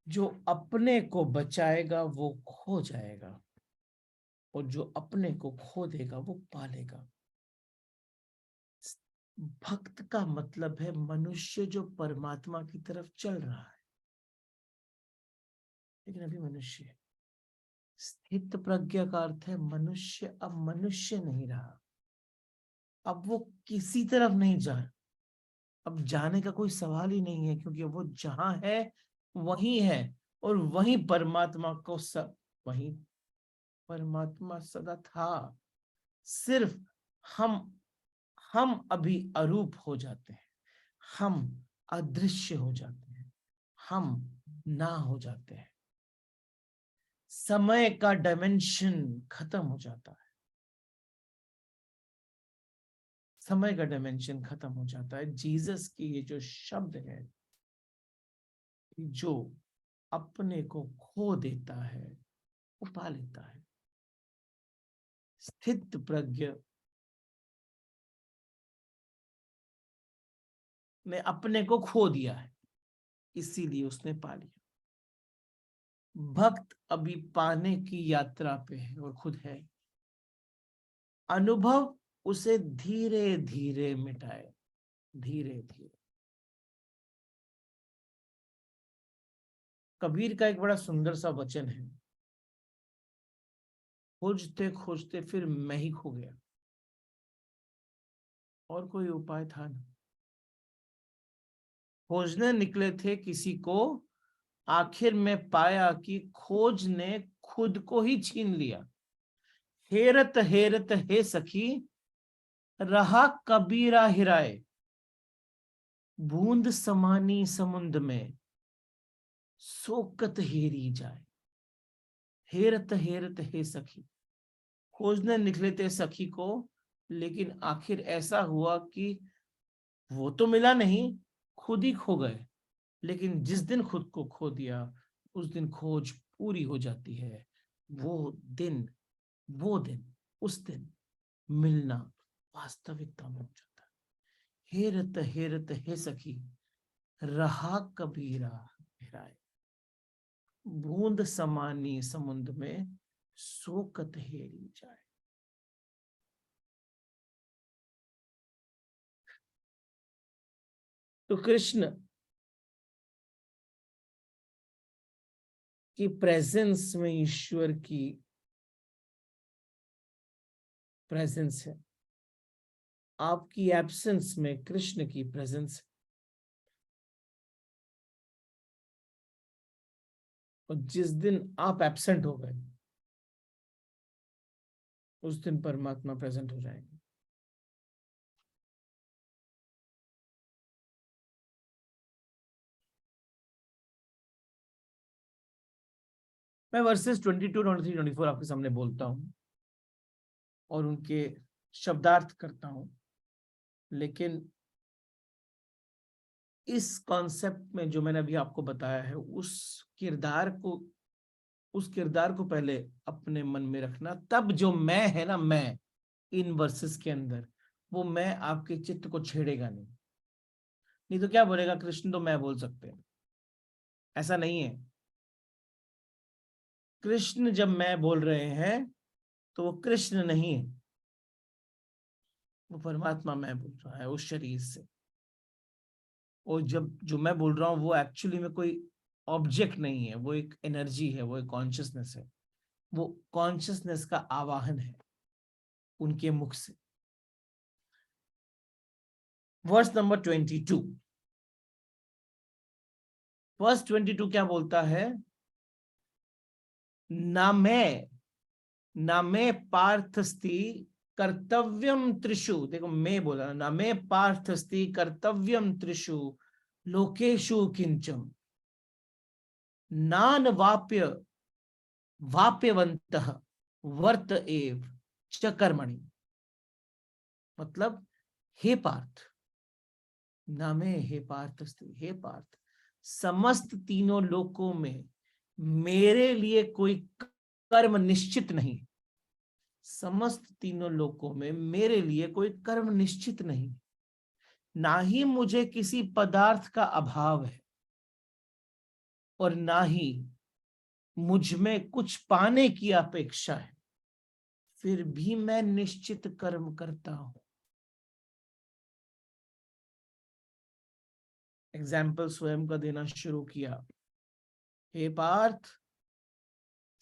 जो अपने को बचाएगा वो खो जाएगा, और जो अपने को खो देगा वो पालेगा। भक्त का मतलब है मनुष्य जो परमात्मा की तरफ चल रहा है, लेकिन अभी मनुष्य है। स्थित प्रज्ञा का अर्थ है मनुष्य अब मनुष्य नहीं रहा, अब वो किसी तरफ नहीं जा रहा, अब जाने का कोई सवाल ही नहीं है, क्योंकि वो जहां है वही है, और वही परमात्मा को सब, वही परमात्मा सदा था। सिर्फ हम हम अभी अरूप हो जाते हैं, हम अदृश्य हो जाते हैं, हम ना हो जाते हैं, समय का डायमेंशन खत्म हो जाता है, समय का डायमेंशन खत्म हो जाता है। जीसस की ये जो शब्द है, जो अपने को खो देता है वो पा लेता है। स्थित प्रज्ञ ने अपने को खो दिया है, इसीलिए उसने पा लिया। भक्त अभी पाने की यात्रा पे है और खुद है। अनुभव उसे धीरे धीरे मिटाए, धीरे धीरे। कबीर का एक बड़ा सुंदर सा वचन है, खोजते खोजते फिर मैं ही खो गया, और कोई उपाय था नहीं। खोजने निकले थे किसी को, आखिर में पाया कि खोज ने खुद को ही छीन लिया। हेरत हेरत हे सखी, रहा कबीरा हिराए, बूंद समानी समुद्र में, सोकत हेरी जाए। हेरत हेरत हे सखी, खोजने निकले थे सखी को, लेकिन आखिर ऐसा हुआ कि वो तो मिला नहीं, खुद ही खो गए। लेकिन जिस दिन खुद को खो दिया, उस दिन खोज पूरी हो जाती है। वो दिन, वो दिन, उस दिन मिलना वास्तविकता में हो जाता है। हेरत हेरत हे सखी, रहा कबीरा हेराए, बूंद समानी समुद्र में, सोकत हेरी जाए। तो कृष्ण की प्रेजेंस में ईश्वर की प्रेजेंस है, आपकी एब्सेंस में कृष्ण की प्रेजेंस है। और जिस दिन आप एब्सेंट हो गए, उस दिन परमात्मा प्रेजेंट हो जाएंगे। मैं वर्सेस 22, 23, 24 आपके सामने बोलता हूं और उनके शब्दार्थ करता हूं, लेकिन इस कॉन्सेप्ट में जो मैंने अभी आपको बताया है, उस किरदार को पहले अपने मन में रखना। तब जो मैं है ना, मैं इन वर्सेस के अंदर, वो मैं आपके चित्त को छेड़ेगा नहीं। नहीं तो क्या बोलेगा, कृष्ण तो मैं बोल सकते हैं। ऐसा नहीं है। कृष्ण जब मैं बोल रहे हैं तो वो कृष्ण नहीं है, वो परमात्मा मैं बोल रहा है उस शरीर से। और जब जो मैं बोल रहा हूँ वो एक्चुअली में कोई ऑब्जेक्ट नहीं है, वो एक एनर्जी है, वो एक कॉन्शियसनेस है। वो कॉन्शियसनेस का आवाहन है उनके मुख से। वर्स नंबर 22, वर्स 22 क्या बोलता है? ना मैं पार्थस्ति कर्तव्यम त्रिषु, देखो मैं बोला ना, मैं पार्थस्ति कर्तव्यम त्रिषु लोकेशु किंचम, नान वाप्य वाप्यवंत वर्त एव च कर्मणि। मतलब, हे पार्थ, ना मैं, हे पार्थ स्त्री, हे पार्थ, समस्त तीनों लोकों में मेरे लिए कोई कर्म निश्चित नहीं। समस्त तीनों लोकों में मेरे लिए कोई कर्म निश्चित नहीं। ना ही मुझे किसी पदार्थ का अभाव है और ना ही मुझ में कुछ पाने की अपेक्षा है, फिर भी मैं निश्चित कर्म करता हूं। एग्जाम्पल स्वयं का देना शुरू किया। हे पार्थ,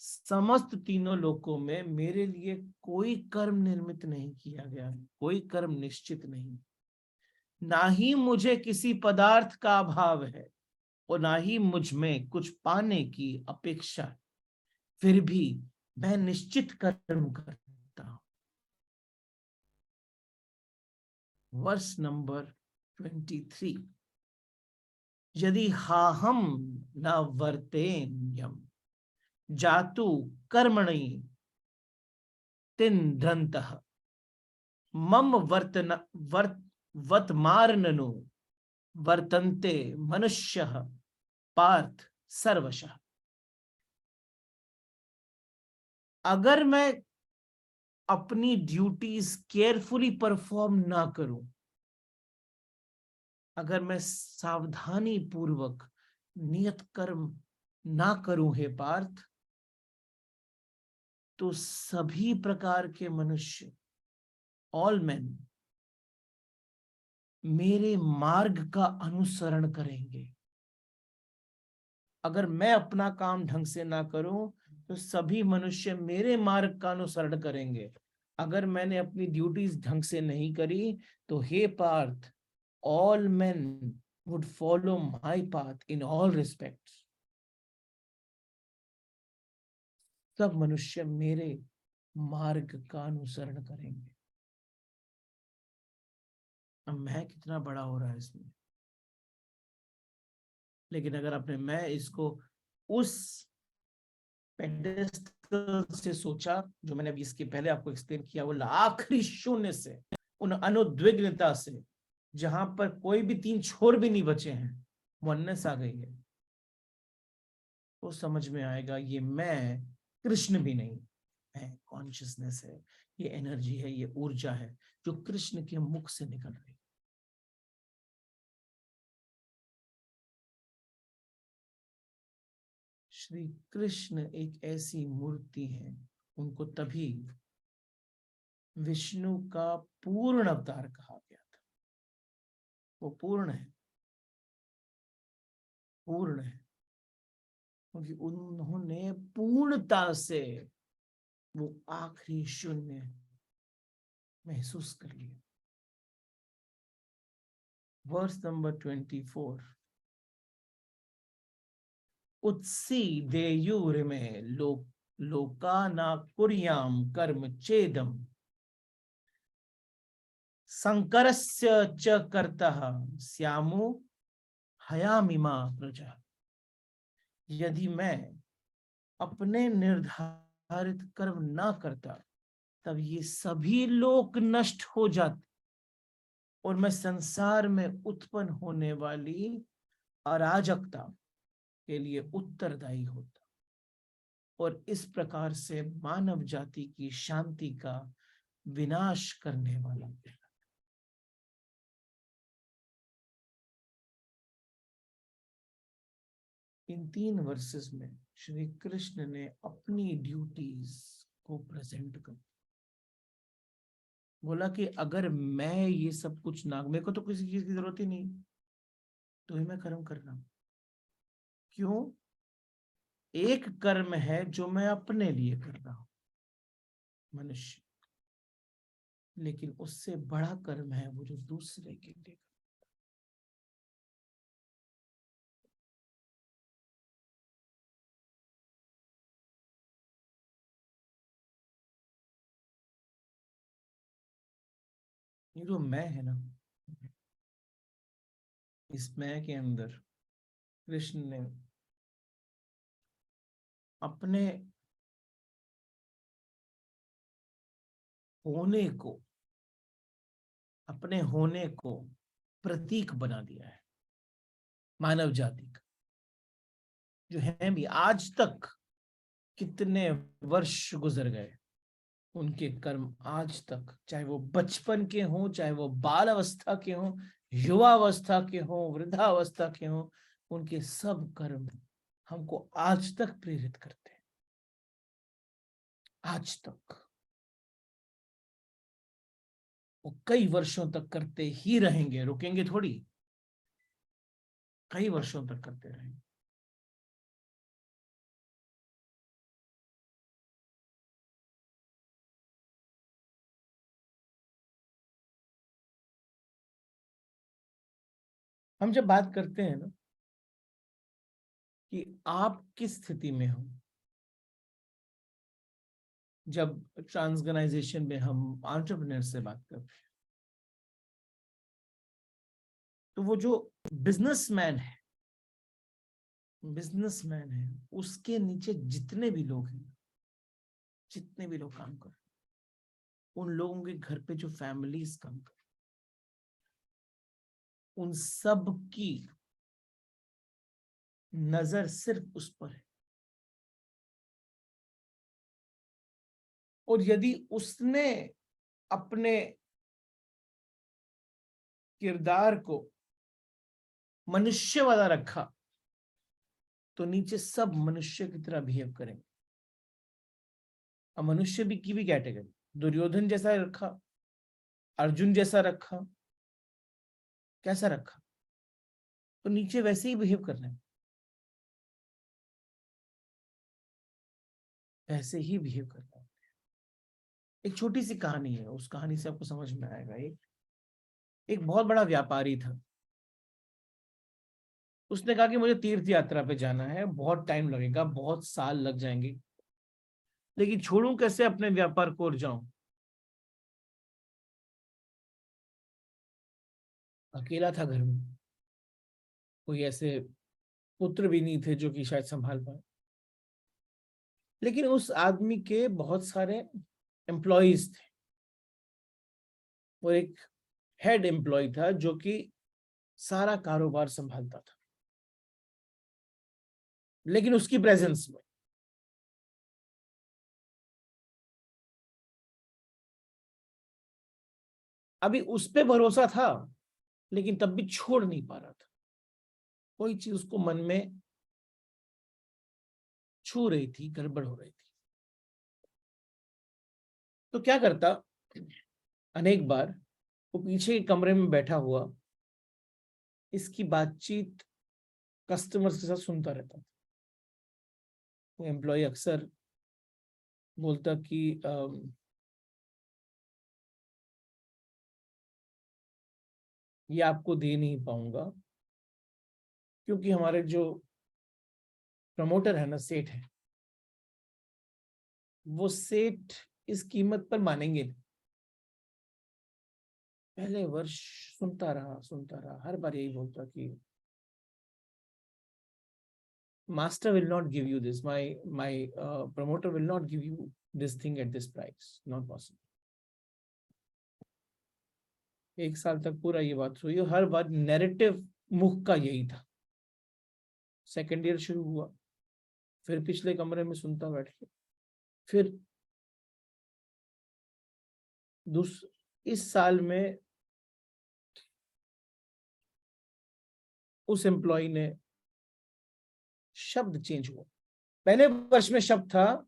समस्त तीनों लोकों में मेरे लिए कोई कर्म निर्मित नहीं किया गया है, कोई कर्म निश्चित नहीं, ना ही मुझे किसी पदार्थ का अभाव है और ना ही मुझ में कुछ पाने की अपेक्षा है, फिर भी मैं निश्चित कर्म करता हूं। Verse number 23। यदि हाहम न वर्तेन्यम जातु कर्मणि तिन्धन्तः मम वर्तमाननु वर्तन्ते मनुष्यः पार्थ सर्वशः। अगर मैं अपनी ड्यूटीज केयरफुली परफॉर्म ना करूं, अगर मैं सावधानी पूर्वक नियत कर्म ना करूं हे पार्थ, तो सभी प्रकार के मनुष्य, ऑल मैन, मेरे मार्ग का अनुसरण करेंगे। अगर मैं अपना काम ढंग से ना करूं तो सभी मनुष्य मेरे मार्ग का अनुसरण करेंगे। अगर मैंने अपनी ड्यूटीज ढंग से नहीं करी तो हे Partha, all men would follow my path in all respects. सब मनुष्य मेरे मार्ग का अनुसरण करेंगे। अब मैं कितना बड़ा हो रहा है इसमें, लेकिन अगर आपने मैं इसको उस पेडेस्टल से सोचा जो मैंने अभी इसके पहले आपको एक्सप्लेन किया, वो आखिरी शून्य से, उन अनुद्विग्नता से, जहां पर कोई भी तीन छोर भी नहीं बचे हैं, वननेस आ गई है, तो समझ में आएगा ये मैं कृष्ण भी नहीं है, कॉन्शियसनेस है, ये एनर्जी है, ये ऊर्जा है जो कृष्ण के मुख से निकल रही है। श्री कृष्ण एक ऐसी मूर्ति है, उनको तभी विष्णु का पूर्ण अवतार कहा गया था। वो पूर्ण है, पूर्ण है, क्योंकि उन्होंने पूर्णता से वो आखिरी शून्य महसूस कर लिया। Verse number 24। उत्सी देयुर्मे लोका न कुर्याम कर्म चेदम संकरस्य च कर्तः स्यामु हयामिमा प्रजा। यदि मैं अपने निर्धारित कर्म ना करता, तब ये सभी लोग नष्ट हो जाते और मैं संसार में उत्पन्न होने वाली अराजकता के लिए उत्तरदायी होता और इस प्रकार से मानव जाति की शांति का विनाश करने वाला। इन 3 वर्सेस में श्री कृष्ण ने अपनी ड्यूटीज को प्रेजेंट कर बोला कि अगर मैं ये सब कुछ ना, मेरे को तो किसी चीज की जरूरत ही नहीं, तो ही मैं कर्म कर रहा हूं। क्यों? एक कर्म है जो मैं अपने लिए कर रहा हूं, मनुष्य, लेकिन उससे बड़ा कर्म है वो जो दूसरे के लिए। ये जो मैं है ना, इस मैं के अंदर कृष्ण ने अपने होने को, अपने होने को प्रतीक बना दिया है मानव जाति का, जो है भी आज तक कितने वर्ष गुजर गए, उनके कर्म आज तक, चाहे वो बचपन के हों, चाहे वो बाल अवस्था के हों, युवावस्था के हों, वृद्धावस्था के हों, उनके सब कर्म हमको आज तक प्रेरित करते हैं, आज तक। वो कई वर्षों तक करते ही रहेंगे, रुकेंगे थोड़ी, कई वर्षों तक करते रहेंगे। हम जब बात करते हैं ना कि आप किस स्थिति में हो, जब ट्रांसगनाइजेशन में हम एंटरप्रेन्योर से बात करते हैं, तो वो जो बिजनेसमैन है, उसके नीचे जितने भी लोग हैं, जितने भी लोग काम कर, उन लोगों के घर पे जो फैमिलीज काम कर, उन सब की नजर सिर्फ उस पर है। और यदि उसने अपने किरदार को मनुष्य वाला रखा, तो नीचे सब मनुष्य की तरह बिहेव करेंगे। अब मनुष्य भी की भी कैटेगरी, दुर्योधन जैसा रखा, अर्जुन जैसा रखा, कैसा रखा, तो नीचे वैसे ही बिहेव कर रहे हैं, वैसे ही बिहेव कर रहे हैं। एक छोटी सी कहानी है, उस कहानी से आपको समझ में आएगा। एक बहुत बड़ा व्यापारी था। उसने कहा कि मुझे तीर्थ यात्रा पे जाना है, बहुत टाइम लगेगा, बहुत साल लग जाएंगे, लेकिन छोड़ूं कैसे अपने व्यापार को और जाऊं। अकेला था घर में, कोई ऐसे पुत्र भी नहीं थे जो कि शायद संभाल पाए। लेकिन उस आदमी के बहुत सारे एम्प्लॉयज थे, और एक हेड एम्प्लॉय था जो कि सारा कारोबार संभालता था, लेकिन उसकी प्रेजेंस में। अभी उस पे भरोसा था, लेकिन तब भी छोड़ नहीं पा रहा था। कोई चीज उसको मन में छू रही थी, गड़बड़ हो रही थी। तो क्या करता, अनेक बार वो पीछे के कमरे में बैठा हुआ इसकी बातचीत कस्टमर्स के साथ सुनता रहता था। वो एम्प्लॉय अक्सर बोलता कि ये आपको दे नहीं पाऊंगा, क्योंकि हमारे जो प्रमोटर है ना, सेठ है, वो सेठ इस कीमत पर मानेंगे नहीं। पहले वर्ष सुनता रहा, हर बार यही बोलता कि master will not give you this, my promoter will not give you this thing at this price, not possible। एक साल तक पूरा ये बात हुई, हर बार नैरेटिव मुख का यही था। सेकेंड ईयर शुरू हुआ, फिर पिछले कमरे में सुनता बैठ के, फिर इस साल में उस एम्प्लॉय ने शब्द चेंज हुआ। पहले वर्ष में शब्द था,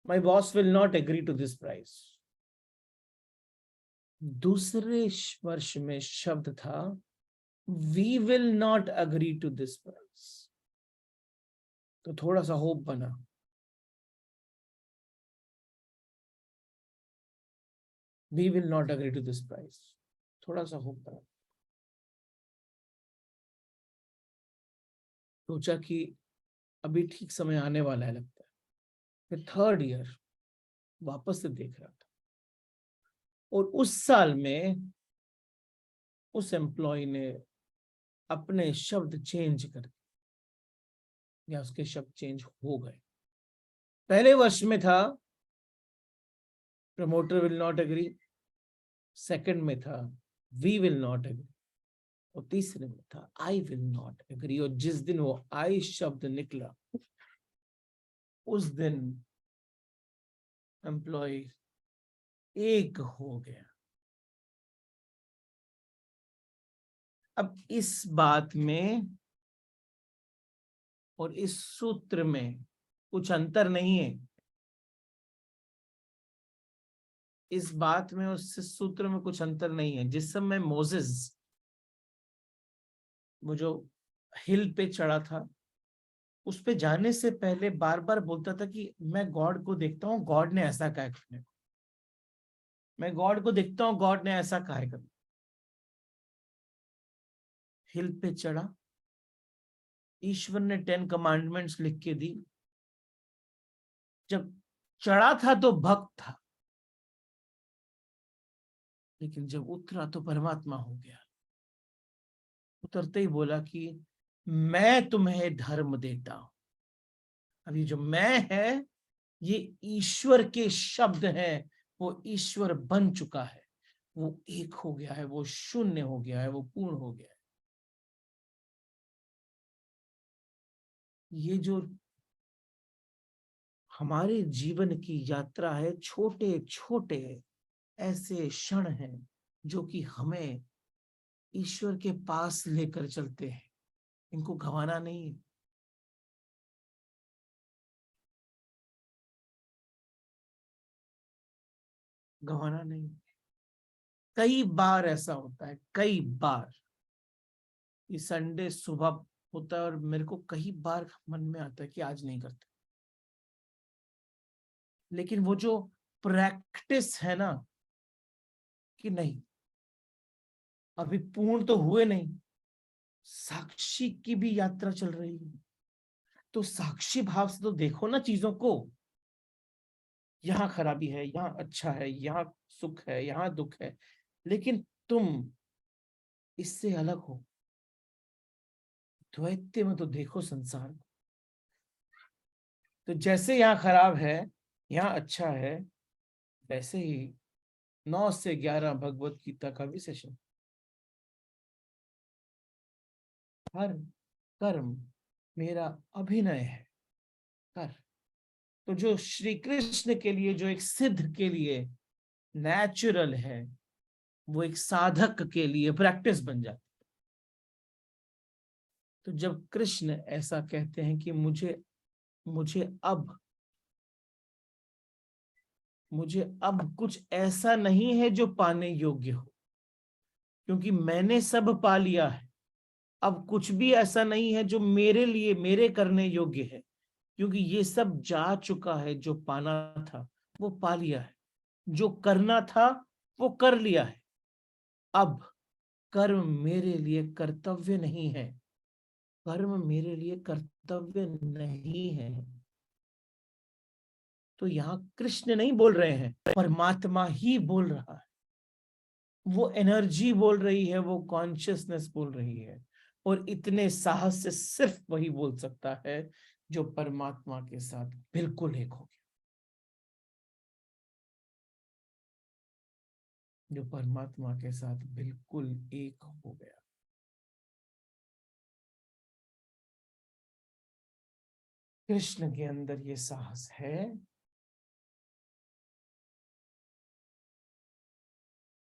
my boss will not agree to this price. दूसरे वर्ष में शब्द था, we will not agree to this price. तो थोड़ा सा होप बना। We will not agree to this price, थोड़ा सा होप बना। सोचा कि अभी ठीक समय आने वाला है लगता है। फिर थर्ड ईयर वापस से देख रहा था, और उस साल में उस एम्प्लॉय ने अपने शब्द चेंज कर, या उसके शब्द चेंज हो गए। पहले वर्ष में था, promoter will not agree, second में था, वी विल नॉट एग्री, और तीसरे में था, आई विल नॉट एग्री। और जिस दिन वो आई शब्द निकला, उस दिन एम्प्लॉय एक हो गया। अब इस बात में और इस सूत्र में कुछ अंतर नहीं है। इस बात में और इस सूत्र में कुछ अंतर नहीं है। जिस समय मोसेस वो जो हिल पे चढ़ा था, उस पे जाने से पहले बार बार बोलता था कि मैं गॉड को देखता हूँ, गॉड ने ऐसा कहा करने को, मैं गॉड को देखता हूँ, गॉड ने ऐसा कहा है करने। हिल पे चढ़ा, ईश्वर ने 10 कमांडमेंट्स लिख के दी। जब चढ़ा था तो भक्त था, लेकिन जब उतरा तो परमात्मा हो गया। उतरते ही बोला कि मैं तुम्हें धर्म देता हूं। अब ये जो मैं है, ये ईश्वर के शब्द हैं। वो ईश्वर बन चुका है, वो एक हो गया है, वो शून्य हो गया है, वो पूर्ण हो गया है। ये जो हमारे जीवन की यात्रा है, छोटे छोटे ऐसे क्षण हैं जो कि हमें ईश्वर के पास लेकर चलते हैं। इनको गंवाना नहीं है। गंवाना नहीं। कई बार ऐसा होता है, कई बार ये संडे सुबह होता है और मेरे को कई बार मन में आता है कि आज नहीं करते, लेकिन वो जो प्रैक्टिस है ना, कि नहीं अभी पूर्ण तो हुए नहीं, साक्षी की भी यात्रा चल रही है, तो साक्षी भाव से तो देखो ना चीजों को। यहाँ खराबी है, यहाँ अच्छा है, यहाँ सुख है, यहाँ दुख है, लेकिन तुम इससे अलग हो। द्वैत में तो देखो संसार को। तो जैसे यहाँ खराब है, यहाँ अच्छा है, वैसे ही 9 से 11 भगवत गीता का भी सेशन। हर कर्म मेरा अभिनय है, कर। तो जो श्री कृष्ण के लिए, जो एक सिद्ध के लिए नेचुरल है, वो एक साधक के लिए प्रैक्टिस बन जाती। तो जब कृष्ण ऐसा कहते हैं कि मुझे मुझे अब मुझे अब कुछ ऐसा नहीं है जो पाने योग्य हो, क्योंकि मैंने सब पा लिया है। अब कुछ भी ऐसा नहीं है जो मेरे लिए, मेरे करने योग्य है, क्योंकि ये सब जा चुका है। जो पाना था वो पा लिया है, जो करना था वो कर लिया है। अब कर्म मेरे लिए कर्तव्य नहीं है, कर्म मेरे लिए कर्तव्य नहीं है। तो यहाँ कृष्ण नहीं बोल रहे हैं, परमात्मा ही बोल रहा है। वो एनर्जी बोल रही है, वो कॉन्शियसनेस बोल रही है। और इतने साहस से सिर्फ वही बोल सकता है जो परमात्मा के साथ बिल्कुल एक हो गया, जो परमात्मा के साथ बिल्कुल एक हो गया। कृष्ण के अंदर ये साहस है,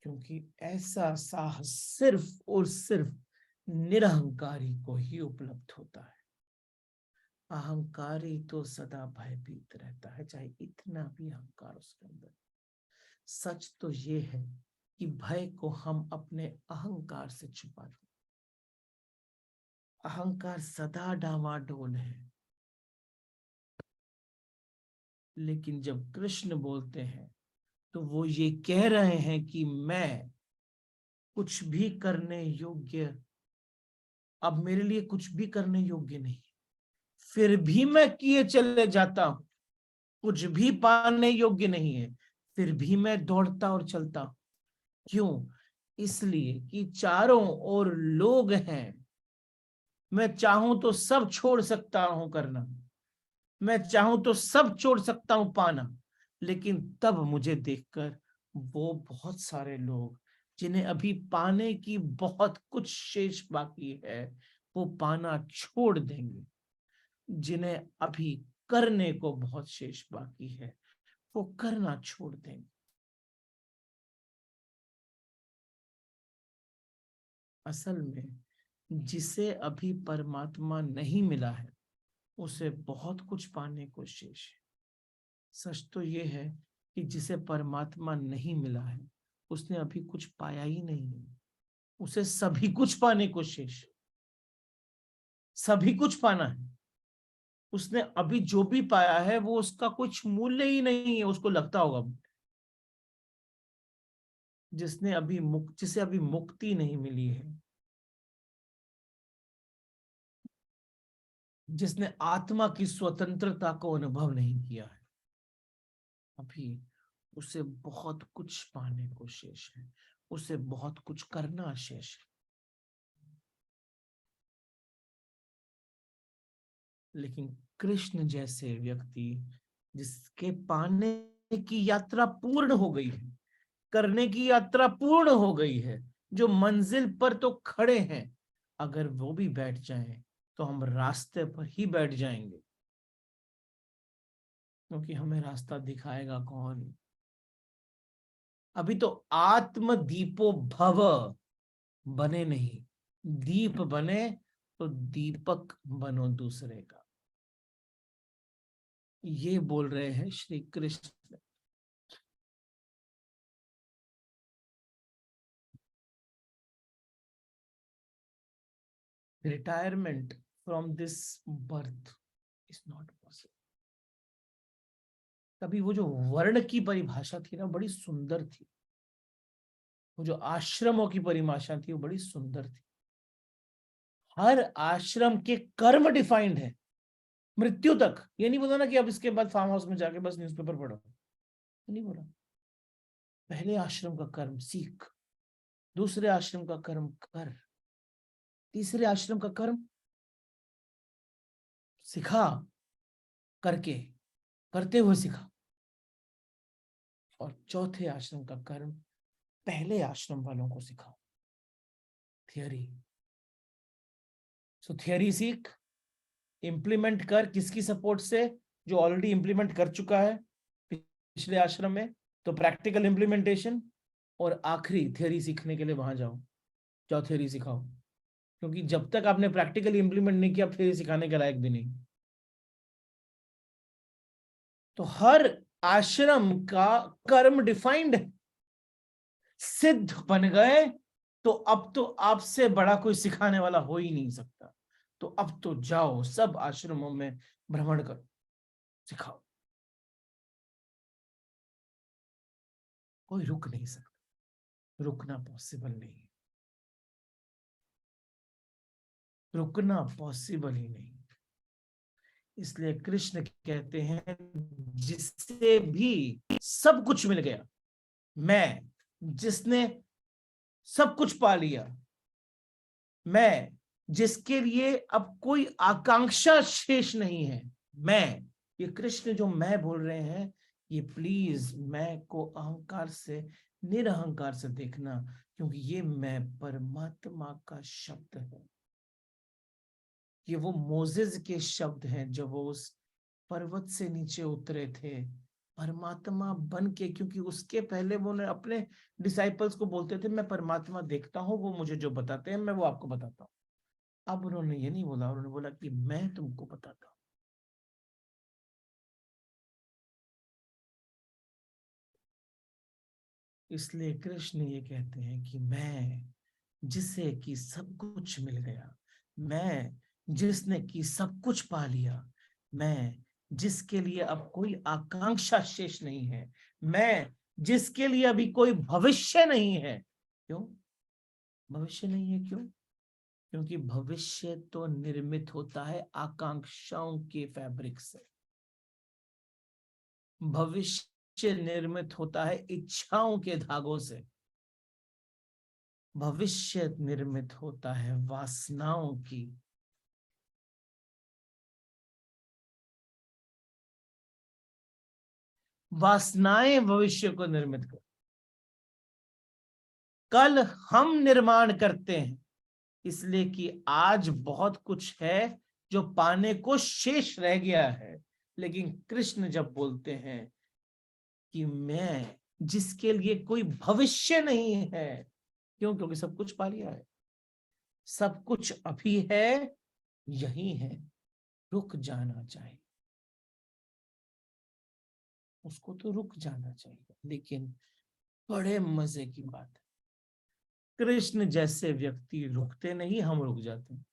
क्योंकि ऐसा साहस सिर्फ और सिर्फ निरहंकारी को ही उपलब्ध होता है। अहंकारी तो सदा भयभीत रहता है, चाहे इतना भी अहंकार उसके अंदर। सच तो ये है कि भय को हम अपने अहंकार से छुपा दें। अहंकार सदा डामाडोल है, लेकिन जब कृष्ण बोलते हैं तो वो ये कह रहे हैं कि मैं कुछ भी करने योग्य, अब मेरे लिए कुछ भी करने योग्य नहीं, फिर भी मैं किए चले जाता हूं। कुछ भी पाने योग्य नहीं है, फिर भी मैं दौड़ता और चलता हूं। क्यों? इसलिए कि चारों ओर लोग हैं। मैं चाहूं तो सब छोड़ सकता हूं करना, मैं चाहूं तो सब छोड़ सकता हूं पाना, लेकिन तब मुझे देखकर वो बहुत सारे लोग जिन्हें अभी पाने की बहुत कुछ शेष बाकी है, वो पाना छोड़ देंगे। जिन्हें अभी करने को बहुत शेष बाकी है, वो करना छोड़ देंगे। असल में जिसे अभी परमात्मा नहीं मिला है उसे बहुत कुछ पाने को शेष है। सच तो ये है कि जिसे परमात्मा नहीं मिला है उसने अभी कुछ पाया ही नहीं है, उसे सभी कुछ पाने को शेष है, सभी कुछ पाना है। उसने अभी जो भी पाया है वो उसका कुछ मूल्य ही नहीं है, उसको लगता होगा। जिसे अभी मुक्ति नहीं मिली है, जिसने आत्मा की स्वतंत्रता को अनुभव नहीं किया है, अभी उसे बहुत कुछ पाने को शेष है, उसे बहुत कुछ करना शेष है। लेकिन कृष्ण जैसे व्यक्ति जिसके पाने की यात्रा पूर्ण हो गई है, करने की यात्रा पूर्ण हो गई है, जो मंजिल पर तो खड़े हैं, अगर वो भी बैठ जाएं तो हम रास्ते पर ही बैठ जाएंगे, क्योंकि हमें रास्ता दिखाएगा कौन। अभी तो आत्म दीपो भव बने नहीं, दीप बने तो दीपक बनो दूसरे का, ये बोल रहे हैं Shri Krishna. Retirement from this birth is not possible. तभी वो जो वर्ण की परिभाषा थी ना, बड़ी सुंदर थी। वो जो आश्रमों की परिभाषा थी वो बड़ी सुंदर थी। हर आश्रम के कर्म डिफाइंड है मृत्यु तक। ये नहीं बोला ना कि अब इसके बाद फार्म हाउस में जाके बस न्यूज़पेपर पढ़ो, नहीं बोला। पहले आश्रम का कर्म सीख, दूसरे आश्रम का कर्म कर, तीसरे आश्रम का कर्म सिखा, करके, करते हुए सिखा, और चौथे आश्रम का कर्म पहले आश्रम वालों को सिखाओ। थियरी, सो थियरी सीख, इंप्लीमेंट कर, किसकी सपोर्ट से? जो ऑलरेडी इंप्लीमेंट कर चुका है पिछले आश्रम में, तो प्रैक्टिकल इंप्लीमेंटेशन। और आखिरी थियरी सीखने के लिए वहां जाओ, जाओ थियरी सिखाओ, क्योंकि जब तक आपने प्रैक्टिकली इंप्लीमेंट नहीं किया, थियरी सिखाने के लायक भी नहीं। तो हर आश्रम का कर्म डिफाइंड है। सिद्ध बन गए तो अब तो आपसे बड़ा कोई सिखाने वाला हो ही नहीं सकता। तो अब तो जाओ सब आश्रमों में भ्रमण करो, सिखाओ, कोई रुक नहीं सकता, रुकना पॉसिबल नहीं, रुकना पॉसिबल ही नहीं। इसलिए कृष्ण कहते हैं जिससे भी सब कुछ मिल गया, मैं, जिसने सब कुछ पा लिया, मैं, जिसके लिए अब कोई आकांक्षा शेष नहीं है, मैं, ये कृष्ण जो मैं बोल रहे हैं, ये प्लीज मैं को अहंकार से, निरअहकार से देखना, क्योंकि ये मैं परमात्मा का शब्द है। ये वो मोजेस के शब्द हैं जब वो उस पर्वत से नीचे उतरे थे परमात्मा बन के, क्योंकि उसके पहले वो अपने डिसाइपल्स को बोलते थे मैं परमात्मा देखता हूं, वो मुझे जो बताते हैं मैं वो आपको बताता हूं। अब उन्होंने ये नहीं बोला, उन्होंने बोला कि मैं तुमको बताता हूं। इसलिए कृष्ण ये कहते हैं कि मैं, जिसे कि सब कुछ मिल गया, मैं, जिसने कि सब कुछ पा लिया, मैं, जिसके लिए अब कोई आकांक्षा शेष नहीं है, मैं, जिसके लिए अभी कोई भविष्य नहीं है। क्यों भविष्य नहीं है? क्यों? क्योंकि भविष्य तो निर्मित होता है आकांक्षाओं के फैब्रिक से, भविष्य निर्मित होता है इच्छाओं के धागों से, भविष्य निर्मित होता है वासनाओं की। वासनाएं भविष्य को निर्मित कर, कल हम निर्माण करते हैं, इसलिए कि आज बहुत कुछ है जो पाने को शेष रह गया है। लेकिन कृष्ण जब बोलते हैं कि मैं, जिसके लिए कोई भविष्य नहीं है, क्यों? क्योंकि सब कुछ पा लिया है। सब कुछ अभी है, यही है, रुक जाना चाहिए। उसको तो रुक जाना चाहिए, लेकिन बड़े मजे की बात है, कृष्ण जैसे व्यक्ति रुकते नहीं, हम रुक जाते हैं।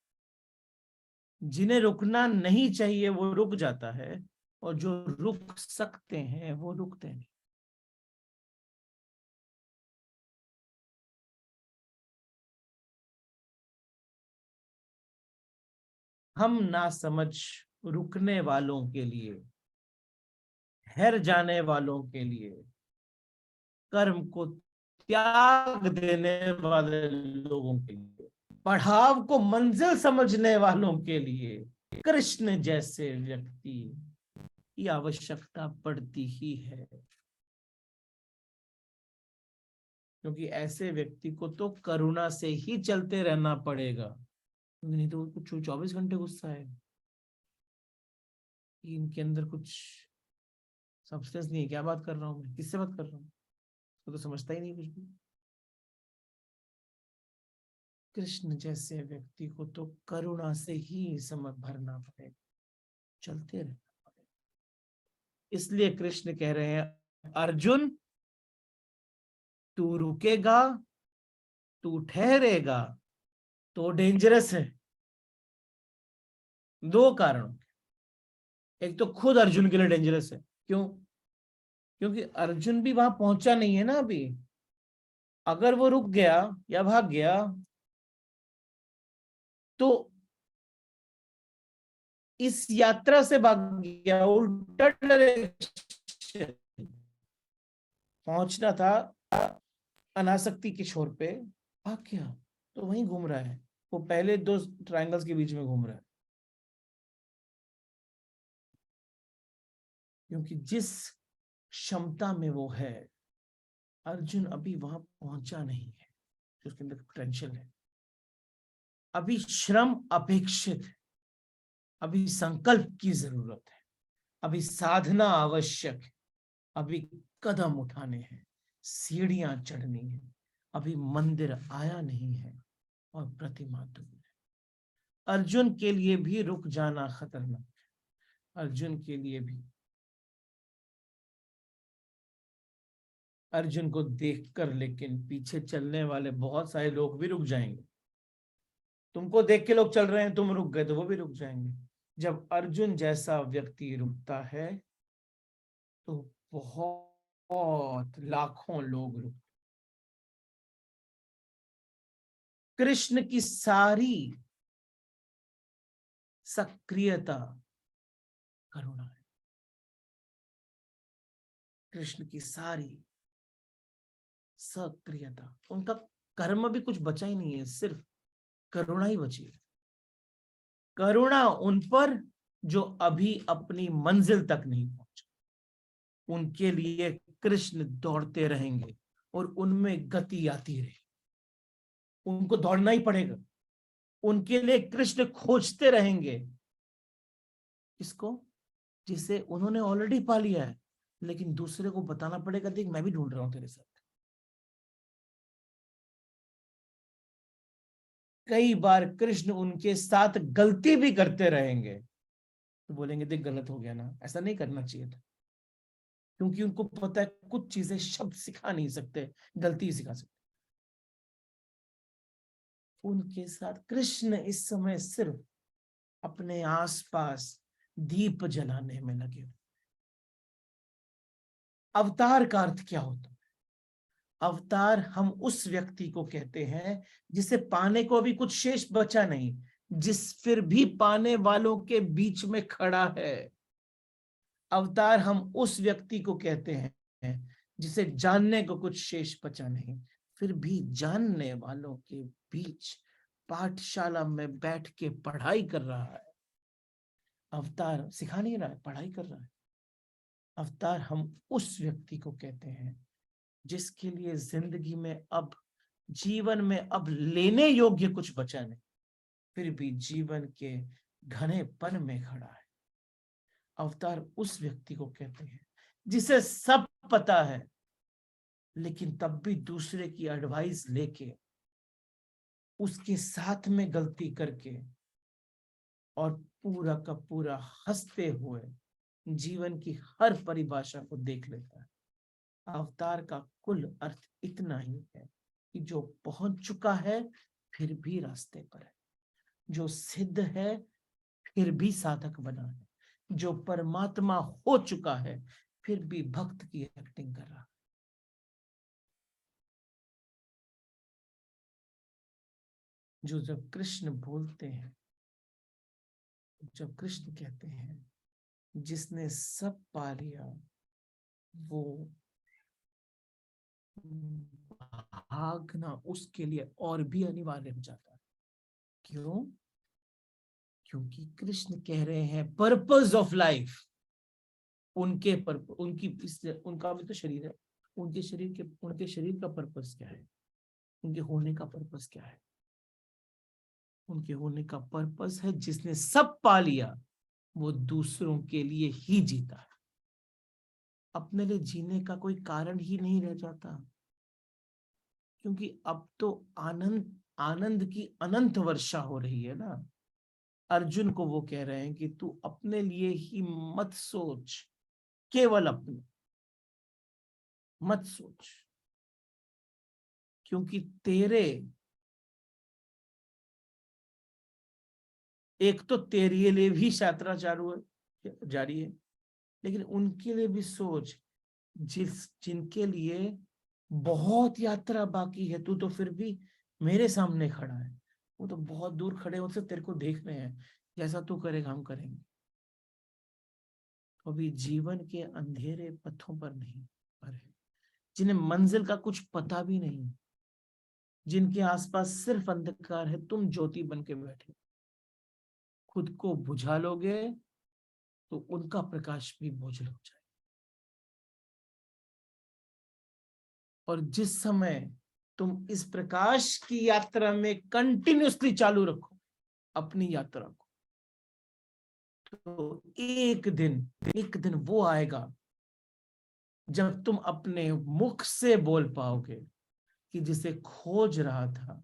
जिन्हें रुकना नहीं चाहिए वो रुक जाता है, और जो रुक सकते हैं वो रुकते नहीं। हम ना समझ रुकने वालों के लिए, ठहर जाने वालों के लिए, कर्म को त्याग देने वाले लोगों के लिए, पड़ाव को मंजिल समझने वालों के लिए कृष्ण जैसे व्यक्ति की आवश्यकता पड़ती ही है। क्योंकि ऐसे व्यक्ति को तो करुणा से ही चलते रहना पड़ेगा, नहीं तो कुछ 24 घंटे गुस्सा है, इनके अंदर कुछ सब्सटेंस नहीं है। क्या बात कर रहा हूँ मैं, किससे बात कर रहा हूँ, तो समझता ही नहीं कुछ भी। कृष्ण जैसे व्यक्ति को तो करुणा से ही समय भरना पड़ेगा, चलते रहना पड़ेगा। इसलिए कृष्ण कह रहे हैं, अर्जुन तू रुकेगा, तू ठहरेगा तो डेंजरस है। दो कारणों, एक तो खुद अर्जुन के लिए डेंजरस है। क्यों? क्योंकि अर्जुन भी वहां पहुंचा नहीं है ना अभी। अगर वो रुक गया या भाग गया तो इस यात्रा से भाग गया, उल्टा डायरेक्शन पहुंचना था, अनासक्ति के छोर पे भाग गया, तो वहीं घूम रहा है। वो पहले दो ट्रायंगल्स के बीच में घूम रहा है। क्योंकि जिस क्षमता में वो है, अर्जुन अभी वहां पहुंचा नहीं है, उसके अंदर पोटेंशियल है। अभी श्रम अपेक्षित है, अभी संकल्प की जरूरत है, अभी साधना आवश्यक है, अभी कदम उठाने हैं, सीढ़ियां चढ़नी है, अभी मंदिर आया नहीं है और प्रतिमा दूर है। अर्जुन के लिए भी रुक जाना खतरनाक है। अर्जुन के लिए भी, अर्जुन को देखकर लेकिन पीछे चलने वाले बहुत सारे लोग भी रुक जाएंगे। तुमको देख के लोग चल रहे हैं, तुम रुक गए तो वो भी रुक जाएंगे। जब अर्जुन जैसा व्यक्ति रुकता है तो बहुत लाखों लोग रुक। कृष्ण की सारी सक्रियता करुणा है। कृष्ण की सारी सक्रियता, उनका कर्म भी कुछ बचा ही नहीं है, सिर्फ करुणा ही बची है। करुणा उन पर जो अभी अपनी मंजिल तक नहीं पहुंचे, उनके लिए कृष्ण दौड़ते रहेंगे और उनमें गति आती रहेगी। उनको दौड़ना ही पड़ेगा, उनके लिए कृष्ण खोजते रहेंगे। इसको जिसे उन्होंने ऑलरेडी पा लिया है, लेकिन दूसरे को बताना पड़ेगा, देख मैं भी ढूंढ रहा हूं तेरे साथ। कई बार कृष्ण उनके साथ गलती भी करते रहेंगे, तो बोलेंगे देख गलत हो गया ना, ऐसा नहीं करना चाहिए था। क्योंकि उनको पता है कुछ चीजें शब्द सिखा नहीं सकते, गलती ही सिखा सकते। उनके साथ कृष्ण इस समय सिर्फ अपने आसपास दीप जलाने में लगे। अवतार का अर्थ क्या होता है? अवतार हम उस व्यक्ति को कहते हैं जिसे पाने को अभी कुछ शेष बचा नहीं, जिस फिर भी पाने वालों के बीच में खड़ा है। अवतार हम उस व्यक्ति को कहते हैं जिसे जानने को कुछ शेष बचा नहीं, फिर भी जानने वालों के बीच पाठशाला में बैठ के पढ़ाई कर रहा है। अवतार सिखा नहीं रहा है, पढ़ाई कर रहा है। अवतार हम उस व्यक्ति को कहते हैं जिसके लिए जिंदगी में अब, जीवन में अब लेने योग्य कुछ बचा नहीं, फिर भी जीवन के घनेपन में खड़ा है। अवतार उस व्यक्ति को कहते हैं जिसे सब पता है, लेकिन तब भी दूसरे की एडवाइस लेके उसके साथ में गलती करके और पूरा का पूरा हंसते हुए जीवन की हर परिभाषा को देख लेता है। अवतार का कुल अर्थ इतना ही है कि जो पहुंच चुका है फिर भी रास्ते पर है, जो सिद्ध है फिर भी साधक बना है, जो परमात्मा हो चुका है फिर भी भक्त की एक्टिंग कर रहा है। जो जब कृष्ण बोलते हैं, जब कृष्ण कहते हैं जिसने सब पा लिया वो भागना उसके लिए और भी अनिवार्य हो जाता है। क्यों? क्योंकि कृष्ण कह रहे हैं पर्पस ऑफ लाइफ, उनके उनका भी तो शरीर है, उनके शरीर का पर्पस क्या है, उनके होने का पर्पस क्या है? उनके होने का पर्पस है जिसने सब पा लिया वो दूसरों के लिए ही जीता है। अपने लिए जीने का कोई कारण ही नहीं रह जाता, क्योंकि अब तो आनंद की अनंत वर्षा हो रही है ना। अर्जुन को वो कह रहे हैं कि तू अपने लिए ही मत सोच, केवल अपने मत सोच, क्योंकि तेरे एक तो तेरे लिए भी यात्रा जारी है, लेकिन उनके लिए भी सोच जिनके लिए बहुत यात्रा बाकी है। तू तो फिर भी मेरे सामने खड़ा है, वो तो बहुत दूर खड़े होते तेरे को देख रहे हैं, जैसा तू करेगा हम करेंगे। अभी जीवन के अंधेरे पथों पर नहीं पर है, जिन्हें मंजिल का कुछ पता भी नहीं, जिनके आसपास सिर्फ अंधकार है, तुम ज्योति बन के बैठे, खुद को बुझा लोगे तो उनका प्रकाश भी बोझल हो जाए। और जिस समय तुम इस प्रकाश की यात्रा में कंटिन्यूसली चालू रखो अपनी यात्रा को, तो एक दिन वो आएगा जब तुम अपने मुख से बोल पाओगे कि जिसे खोज रहा था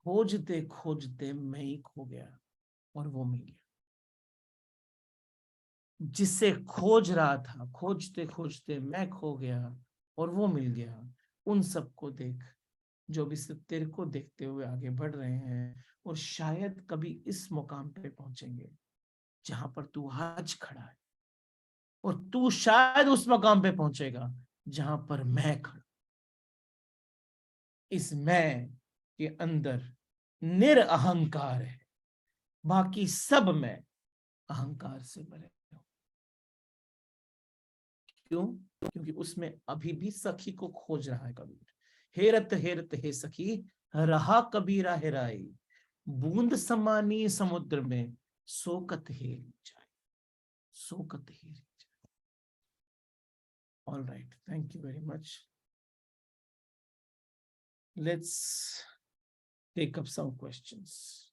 खोजते खोजते मैं ही खो गया और वो मिल गया। जिसे खोज रहा था खोजते खोजते मैं खो गया और वो मिल गया। उन सबको देख जो भी सिर्फ तेरे को देखते हुए आगे बढ़ रहे हैं और शायद कभी इस मुकाम पे पहुंचेंगे जहां पर तू आज खड़ा है, और तू शायद उस मकाम पे पहुंचेगा जहां पर मैं खड़ा। इस मैं के अंदर निरअहंकार है, बाकी सब मैं अहंकार से भरे हूं। क्यों? क्योंकि उसमें अभी भी सखी को खोज रहा है कबीर। हेरत हेरत हे सखी रहा कबीरा हेराई, बूंद समानी समुद्र में सोकत हेर जाए, सोकत हेर जाए। All right, thank you very much. Let's take up some questions.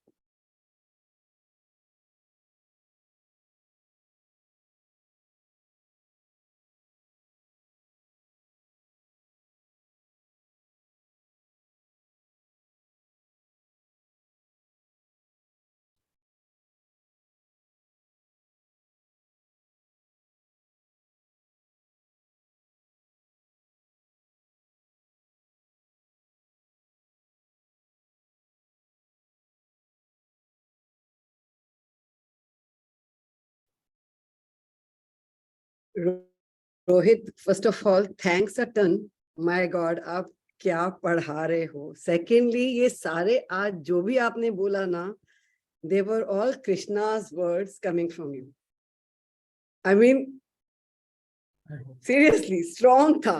Rohit, first of all thanks a ton. My God, आप क्या पढ़ा रहे हो। सेकेंडली, ये सारे आज जो भी आपने बोला ना, they were all Krishna's words coming from you. I mean, seriously, strong था।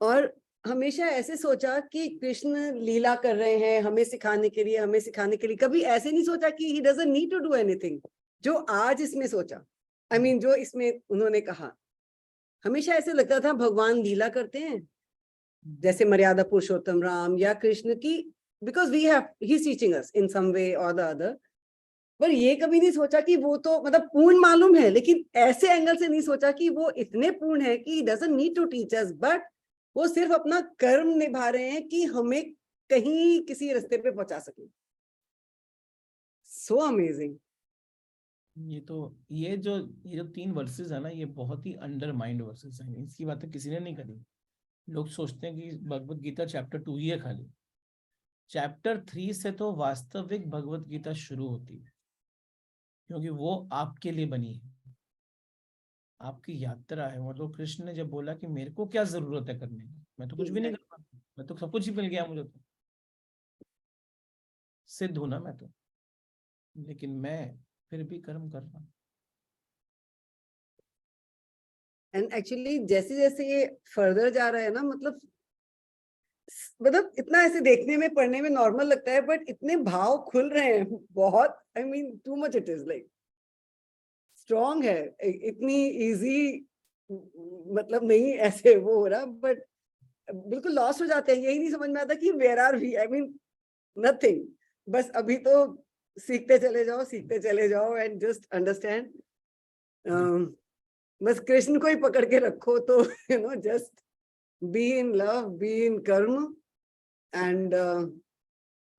और हमेशा ऐसे सोचा कि कृष्ण लीला कर रहे हैं हमें सिखाने के लिए, कभी ऐसे नहीं सोचा कि he doesn't need to do anything। जो आज इसमें सोचा, I mean, जो इसमें उन्होंने कहा, हमेशा ऐसे लगता था भगवान लीला करते हैं जैसे मर्यादा पुरुषोत्तम राम या कृष्ण की, because he is teaching us in some way or the other. पर ये कभी नहीं सोचा कि वो तो मतलब पूर्ण मालूम है, लेकिन ऐसे एंगल से नहीं सोचा कि वो इतने पूर्ण है कि doesn't need to teach us, but वो सिर्फ अपना कर्म निभा रहे हैं कि हमें कहीं किसी रास्ते पे पहुंचा सके। So amazing. ये जो 3 वर्सेस है ना, ये बहुत ही अंडरमाइंड वर्सेस हैं। इसकी बातें किसी ने नहीं करी। लोग सोचते हैं कि भगवत गीता चैप्टर 2 ही है खाली। चैप्टर 3 से तो वास्तविक भगवत गीता शुरू होती है, क्योंकि वो आपके लिए बनी है, आपकी यात्रा है। मतलब कृष्ण ने जब बोला कि मेरे को क्या जरूरत है करने की, मैं तो कुछ भी नहीं कर पाता, मैं तो सब कुछ ही मिल गया मुझे, तो सिद्ध हूं ना मैं तो, लेकिन मैं फिर भी कर्म कर रहा हूँ। एंड एक्चुअली जैसे जैसे ये फर्दर जा रहा है ना, मतलब इतना ऐसे देखने में पढ़ने में नॉर्मल लगता है, बट इतने भाव खुल रहे हैं बहुत। I mean too much it is like strong है। इतनी इजी मतलब नहीं ऐसे वो हो रहा, बट बिल्कुल लॉस्ट हो जाते हैं। यही नहीं समझ में आता कि where are we, I mean nothing. बस अभी तो सीखते चले जाओ एंड जस्ट अंडरस्टैंड। बस कृष्ण को ही पकड़ के रखो, तो you know just be in love, be in karma and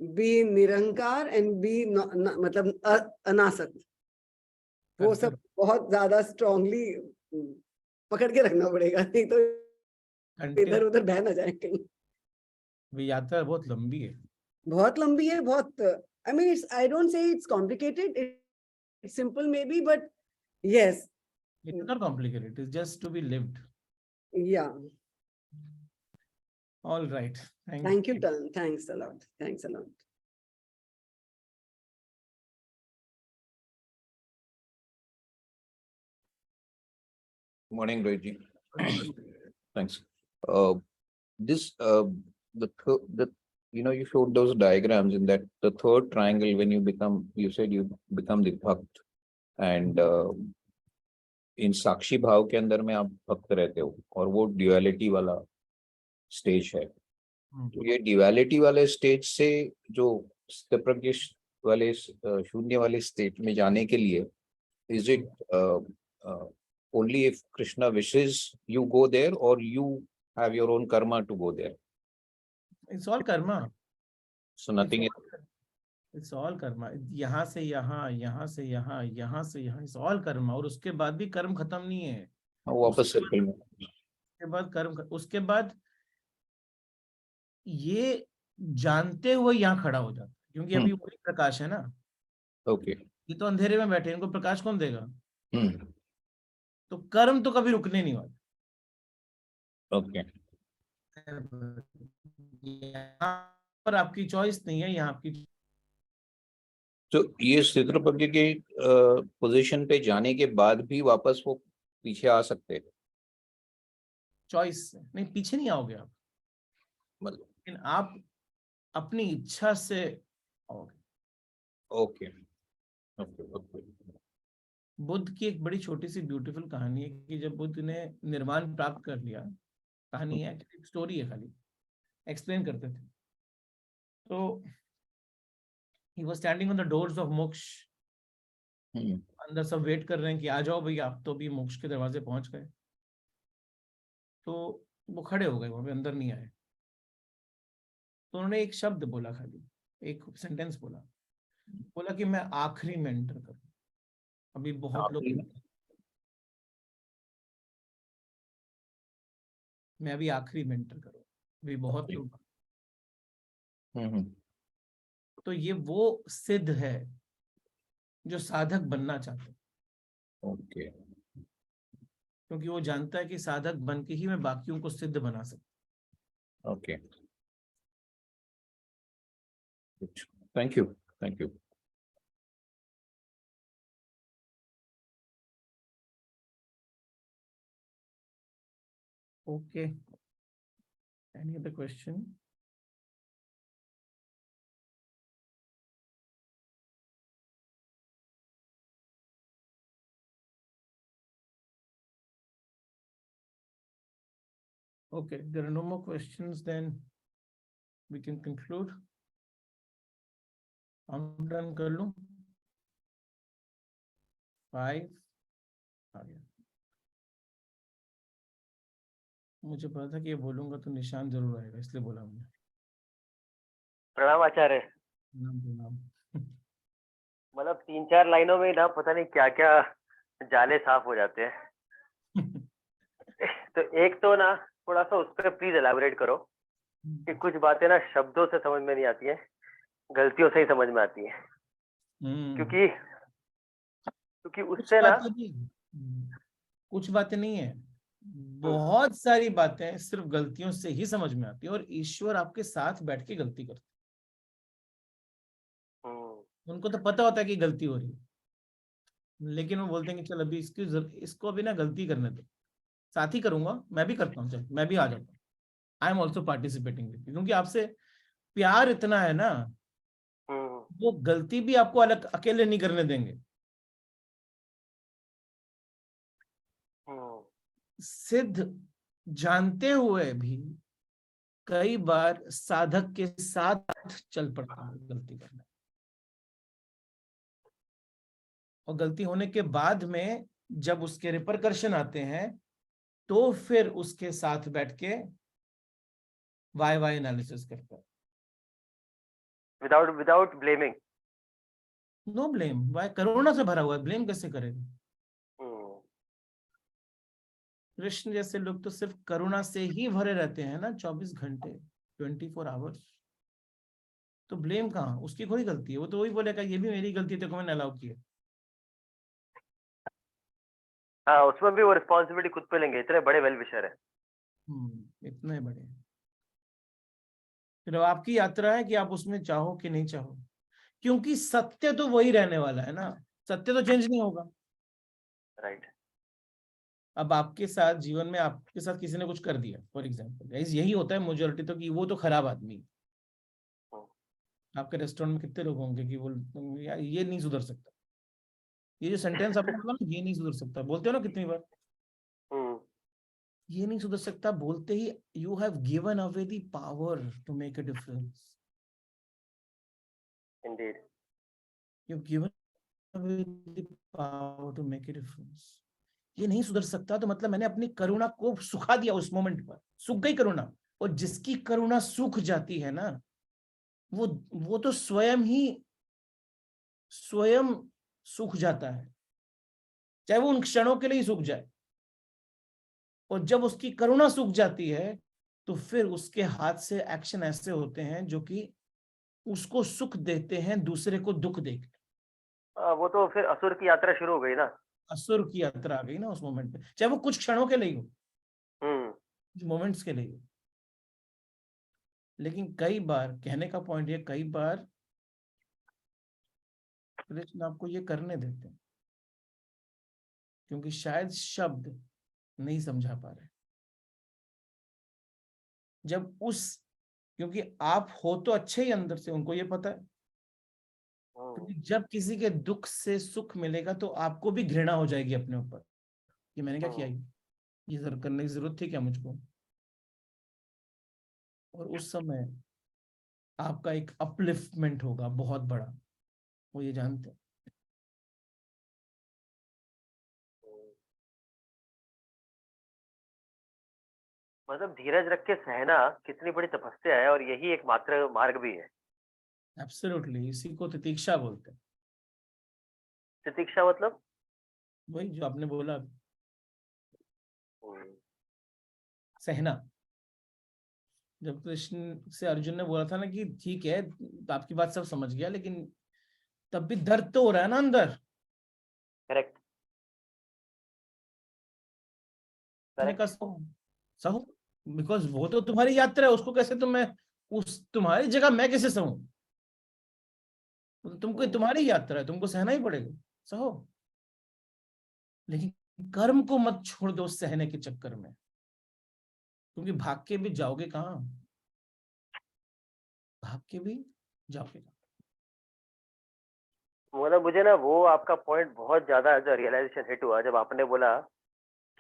be in Nirankar and be मतलब अनासक्त। वो सब बहुत ज्यादा स्ट्रांगली पकड़ के रखना पड़ेगा, नहीं तो इधर उधर बह ना जाए कहीं। यात्रा बहुत लंबी है, बहुत लंबी है, बहुत। I mean it's, I don't say it's complicated, it's simple may be, but yes, it's not complicated, it's just to be lived. या। All right, thank thank you you. Turn, thanks a lot, thanks a lot. Morning, Rohit. Good. Thanks. Uh, this the you showed those diagrams in that the third triangle when you said you become the bhakt, and इन साक्षी भाव के अंदर में आप भक्त रहते हो और वो ड्युअलिटी वाला स्टेज है। तो ये ड्युअलिटी वाले स्टेज से जो स्थितप्रज्ञ वाले शून्य वाले स्टेज में जाने के लिए is it only if Krishna wishes you go there, or you have your own karma to go there? It's all karma. So nothing is It's all karma. यहाँ से यहाँ, यहाँ से यहाँ, यहाँ से यहाँ, it's all karma. और उसके बाद भी कर्म खत्म नहीं है। वापस सर्कल में। उसके बाद उसके बाद ये जानते हुए यहाँ खड़ा हो जाता है, क्योंकि अभी वही प्रकाश है ना। ओके। ये तो अंधेरे में बैठे हैं, इनको प्रकाश कौन देगा? हम्म। तो कर्म तो कभी रुकने नहीं वाले। ओके। यहाँ पर आपकी चॉइस नहीं है, यहाँ आपकी। तो ये स्थितप्रज्ञ के पोजीशन पे जाने के बाद भी वापस वो पीछे आ सकते हैं? चॉइस नहीं, पीछे नहीं आओगे आप, मतलब लेकिन आप अपनी इच्छा से आओगे। Okay okay okay. बुद्ध की एक बड़ी छोटी सी ब्यूटीफुल कहानी है कि जब बुद्ध ने निर्वाण प्राप्त कर लिया, कहानी है, स्टोरी है, खाली एक्सप्लेन करते थे। तो he was standing on the doors of मोक्ष। अंदर सब वेट कर रहे हैं कि आ जाओ भैया, आप तो भी मोक्ष के दरवाजे पहुंच गए। तो वो खड़े हो गए, वहां पे अंदर नहीं आए। तो उन्होंने एक शब्द बोला, खाली एक सेंटेंस बोला कि मैं आखिरी में एंटर करूं। अभी बहुत लोग, मैं अभी आखिरी में एंटर करूं, अभी बहुत लोग। तो ये वो सिद्ध है जो साधक बनना चाहते हैं। ओके। क्योंकि वो जानता है कि साधक बन के ही मैं बाकियों को सिद्ध बना सकता। Okay, thank you, thank you. Okay, any other question? Okay, there are no more questions, then we can conclude. I'm done कर लूं? 5 आ गया। मुझे पता था कि ये बोलूंगा तो निशान जरूर आएगा, इसलिए बोला हमने। प्रणाम आचार्य। प्रणाम प्रणाम। मतलब 3-4 लाइनों में ना पता नहीं क्या क्या जाले साफ हो जाते हैं। तो एक तो ना थोड़ा सा उस पर प्लीज एलैबोरेट करो कि कुछ बातें ना शब्दों से समझ में नहीं आती है, गलतियों से ही समझ में आती है। क्योंकि क्योंकि कुछ उससे ना बातें नहीं, कुछ बातें नहीं है, बहुत सारी बातें सिर्फ गलतियों से ही समझ में आती है, और ईश्वर आपके साथ बैठ के गलती करते हैं। उनको तो पता होता है कि गलती हो रही है, लेकिन वो बोलते हैं कि चल अभी इसको अभी ना गलती करने दो, साथ ही करूंगा, मैं भी करता हूँ, चल मैं भी आ जाता हूँ, I am also participating with you, क्योंकि आपसे प्यार इतना है ना, वो गलती भी आपको अलग अकेले नहीं करने देंगे। सिद्ध जानते हुए भी कई बार साधक के साथ चल पड़ता है गलती करना, और गलती होने के बाद में जब उसके रिपरकर्शन आते हैं तो फिर उसके साथ बैठ के वाई एनालिसिस करता है। Without blaming. No blame, why करुणा से भरा हुआ है, ब्लेम कैसे करेगा? कृष्ण जैसे लोग तो सिर्फ करुणा से ही भरे रहते हैं ना, 24 घंटे, 24 आवर्स। तो ब्लेम कहाँ, उसकी कोई गलती है? वो तो वही बोलेगा ये भी मेरी गलती है, तो मैंने अलाउ किया। हाँ, उसमें भी वो रिस्पॉन्सिबिलिटी खुद पे लेंगे, इतने बड़े वेल विशर है। इतने बड़े। फिर अब आपकी यात्रा है कि आप उसमें चाहो कि नहीं चाहो, क्योंकि सत्य तो वही रहने वाला है ना, सत्य तो चेंज नहीं होगा। राइट। अब आपके साथ जीवन में आपके साथ किसी ने कुछ कर दिया, फॉर एग्जाम्पल, यही होता है मेजोरिटी तो, कि वो तो खराब आदमी है। आपके रेस्टोरेंट में कितने लोग होंगे कि वो यार ये नहीं सुधर सकता, ये जो सेंटेंस आपने बोला ना, ये नहीं सुधर सकता, बोलते हो ना कितनी बार, ये नहीं सुधर सकता बोलते ही you have given away the power to make a difference. Indeed. You have given away the power to make a difference. ये नहीं सुधर सकता तो मतलब मैंने अपनी करुणा को सुखा दिया, उस मोमेंट पर सूख गई करुणा। और जिसकी करुणा सूख जाती है ना, वो तो स्वयं सूख जाता है, चाहे वो उन क्षणों के लिए ही सूख जाए। और जब उसकी करुणा सूख जाती है तो फिर उसके हाथ से एक्शन ऐसे होते हैं जो कि उसको सुख देते हैं, दूसरे को दुख देकर। वो तो फिर असुर की यात्रा शुरू हो गई ना। असुर की यात्रा आ गई ना उस मोमेंट पे, चाहे वो कुछ क्षणों के लिए हो, कुछ मोमेंट्स के लिए हो। लेकिन कई बार, कहने का पॉइंट ये, कई बार कृष्ण आपको ये करने देते हैं क्योंकि शायद शब्द नहीं समझा पा रहे। जब क्योंकि आप हो तो अच्छे ही अंदर से, उनको ये पता है, क्योंकि जब किसी के दुख से सुख मिलेगा तो आपको भी घृणा हो जाएगी अपने ऊपर कि मैंने क्या किया, ये करने की जरूरत थी क्या मुझको? और उस समय आपका एक अपलिफ्टमेंट होगा बहुत बड़ा, वो ये जानते हैं। मतलब धीरज रख के सहना कितनी बड़ी तपस्या है, और यही एक मात्र मार्ग भी है। एब्सोल्युटली, इसी को तितीक्षा बोलते हैं। तितिक्षा मतलब? वही जो आपने बोला, सहना। जब कृष्ण से अर्जुन ने बोला था ना कि ठीक है आपकी बात सब समझ गया, लेकिन तब भी दर्द तो हो रहा है ना अंदर। करेक्ट। मैंने कहा सहूं, बिकॉज वो तो तुम्हारी यात्रा है, उसको कैसे मैं तुम्हारी जगह मैं कैसे सहूं? तुमको तुम्हारी यात्रा है, तुमको सहना ही पड़ेगा, सहो। लेकिन कर्म को मत छोड़ दो सहने के चक्कर में, क्योंकि भाग के भी जाओगे कहाँ, भाग के भी जाओगे कहाँ? मतलब मुझे ना वो आपका पॉइंट बहुत ज्यादा एज अ रियलाइजेशन हिट हुआ जब आपने बोला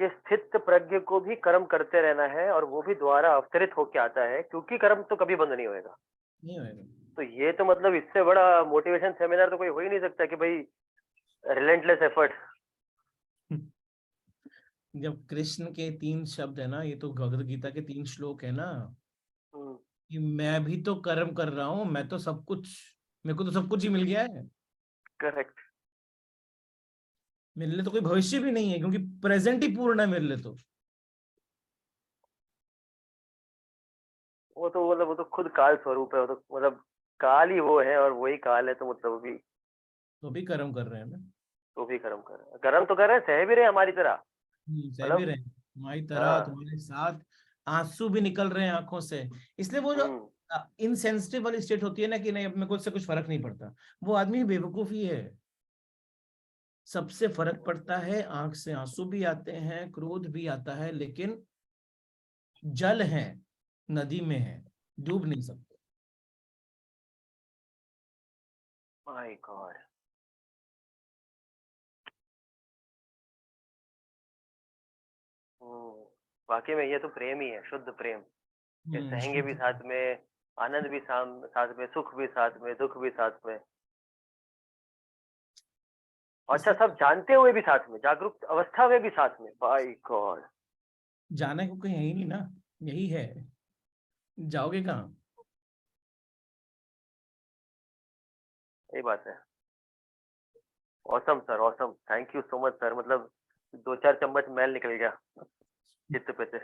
कि स्थित प्रज्ञ को भी कर्म करते रहना है, और वो भी द्वारा अवतरित होके आता है, क्योंकि कर्म तो कभी बंद नहीं होएगा। नहीं होएगा। तो ये तो मतलब इससे बड़ा मोटिवेशन सेमिनार तो कोई हो ही नहीं सकता कि भाई रिलेंटलेस एफर्ट। जब कृष्ण के 3 शब्द है ना, ये तो भगवद गीता के 3 श्लोक है ना, कि मैं भी तो कर्म कर रहा हूँ, मैं तो सब कुछ, मेरे को तो सब कुछ ही मिल गया है, करेक्ट। मेरे लिए तो कोई भविष्य भी नहीं है, क्योंकि प्रेजेंट ही पूर्ण है मेरे लिए तो। वो तो खुद काल स्वरूप है, वो तो मतलब काल ही वो है और वही काल है, तो मतलब भी तो भी कर्म कर रहे हैं ना। तो भी कर्म कर रहे हैं, कर्म तो कर रहे हैं, सह भी रहे हैं हमारी तरह। सह भी मतलब रहे हैं तुम्हारी तरह, हाँ। तुम्हारे साथ आंसू भी निकल रहे हैं आंखों से। इसलिए वो जो इनसेंसिटिव वाली स्टेट होती है ना, कि नहीं अब मेरे को इससे कुछ फर्क नहीं पड़ता, वो आदमी बेवकूफ ही है। सबसे फर्क पड़ता है, आंख से आंसू भी आते हैं, क्रोध भी आता है, लेकिन जल है, नदी में है, डूब नहीं सकते। My God. वाकई में ये तो प्रेम ही है, शुद्ध प्रेम। ये सहेंगे भी साथ में, आनंद भी साथ में, सुख भी साथ में, दुख भी साथ में। अच्छा, सब जानते हुए भी साथ में, जागरूक अवस्था में भी साथ में। By God. जाने को कहीं है ही नहीं ना, यही है, जाओगे कहाँ। सही बात है। Awesome sir, awesome, thank you so much sir. मतलब 2-4 चम्मच मैल निकल गया चित्त पे से।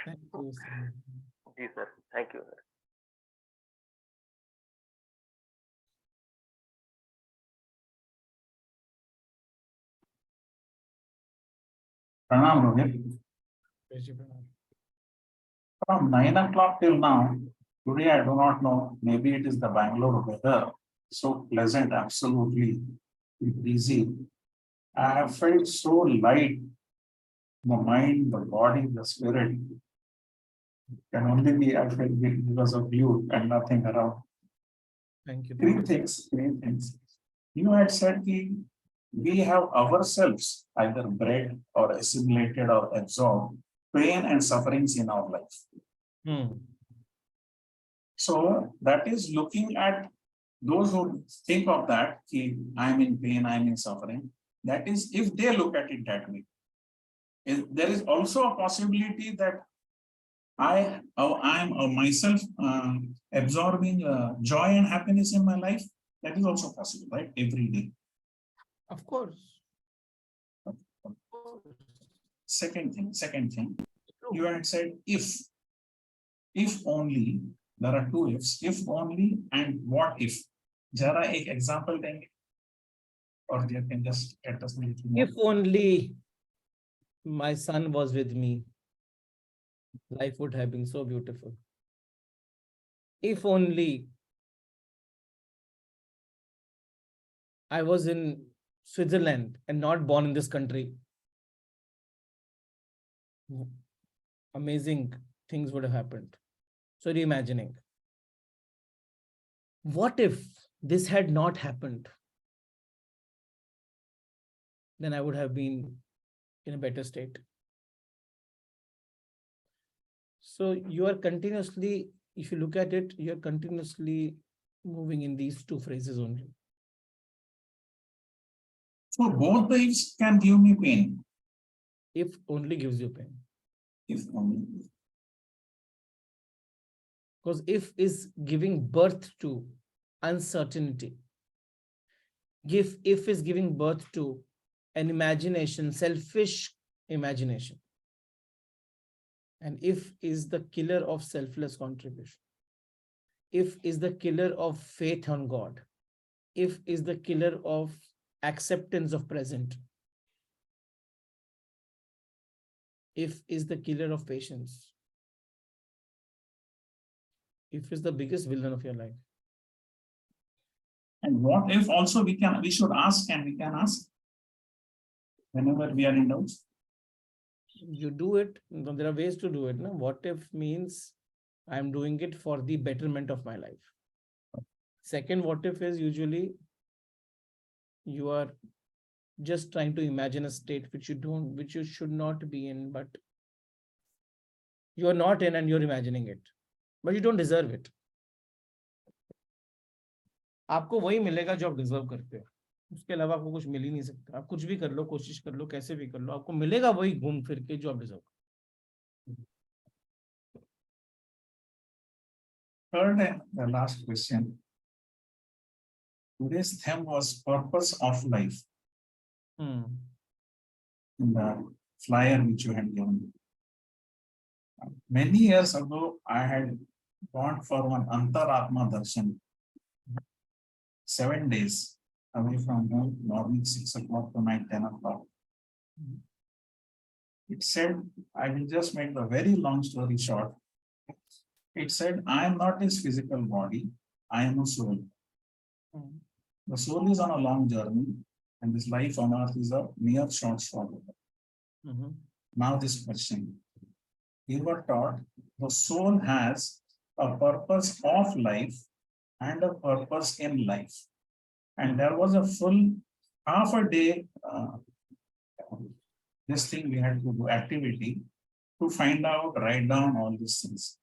Thank you. जी sir, thank you sir. Pranam, Rohit. From 9 o'clock till now, today I do not know, maybe it is the Bangalore weather, so pleasant, absolutely breezy. I have felt so light, the mind, the body, the spirit. Can only be, I felt it because of you and nothing around. Thank you. Three things. You had said that we have ourselves either bred or assimilated or absorbed pain and sufferings in our life. So that is looking at those who think of that, I am in pain, I am in suffering. That is, if they look at it that way. There is also a possibility that I am myself absorbing joy and happiness in my life. That is also possible, right? Every day. Of course. Second thing, you had said if only, there are two ifs, if only and what if. Jara ek example denge, or you can just let us know. If only my son was with me, life would have been so beautiful. If only I was in Switzerland and not born in this country, amazing things would have happened. So reimagining. What if this had not happened? Then I would have been in a better state. So you are continuously, if you look at it, you're continuously moving in these two phrases only. So both the ifs can give me pain. If only gives you pain. If only. Because if is giving birth to uncertainty. If is giving birth to an imagination, selfish imagination. And if is the killer of selfless contribution. If is the killer of faith on God. If is the killer of acceptance of present. If is the killer of patience. If is the biggest villain of your life. And what if also we should ask, and we can ask whenever we are in doubt. You do it, there are ways to do it. No? What if means I'm doing it for the betterment of my life. Second, what if is usually you are just trying to imagine a state which you should not be in, but you are not in and you're imagining it, but you don't deserve it. आपको वही मिलेगा जो आप डिजर्व करते हो. उसके अलावा आपको कुछ मिल ही नहीं सकता। आप कुछ भी कर लो, कोशिश कर लो, कैसे भी कर लो, आपको मिलेगा वही घूम फिर के जो आप deserve. Third and the last question. Today's theme was purpose of life in the flyer which you had given. Many years ago, I had gone for one Antaratma Darshan. 7 days away from home, morning 6 o'clock to night 10 o'clock. It said, I will just make the very long story short. It said, I am not his physical body, I am a soul. The soul is on a long journey, and this life on earth is a mere short swallow. Now this question. We were taught the soul has a purpose of life and a purpose in life. And there was a full half a day, this thing we had to do activity to find out, write down all these things.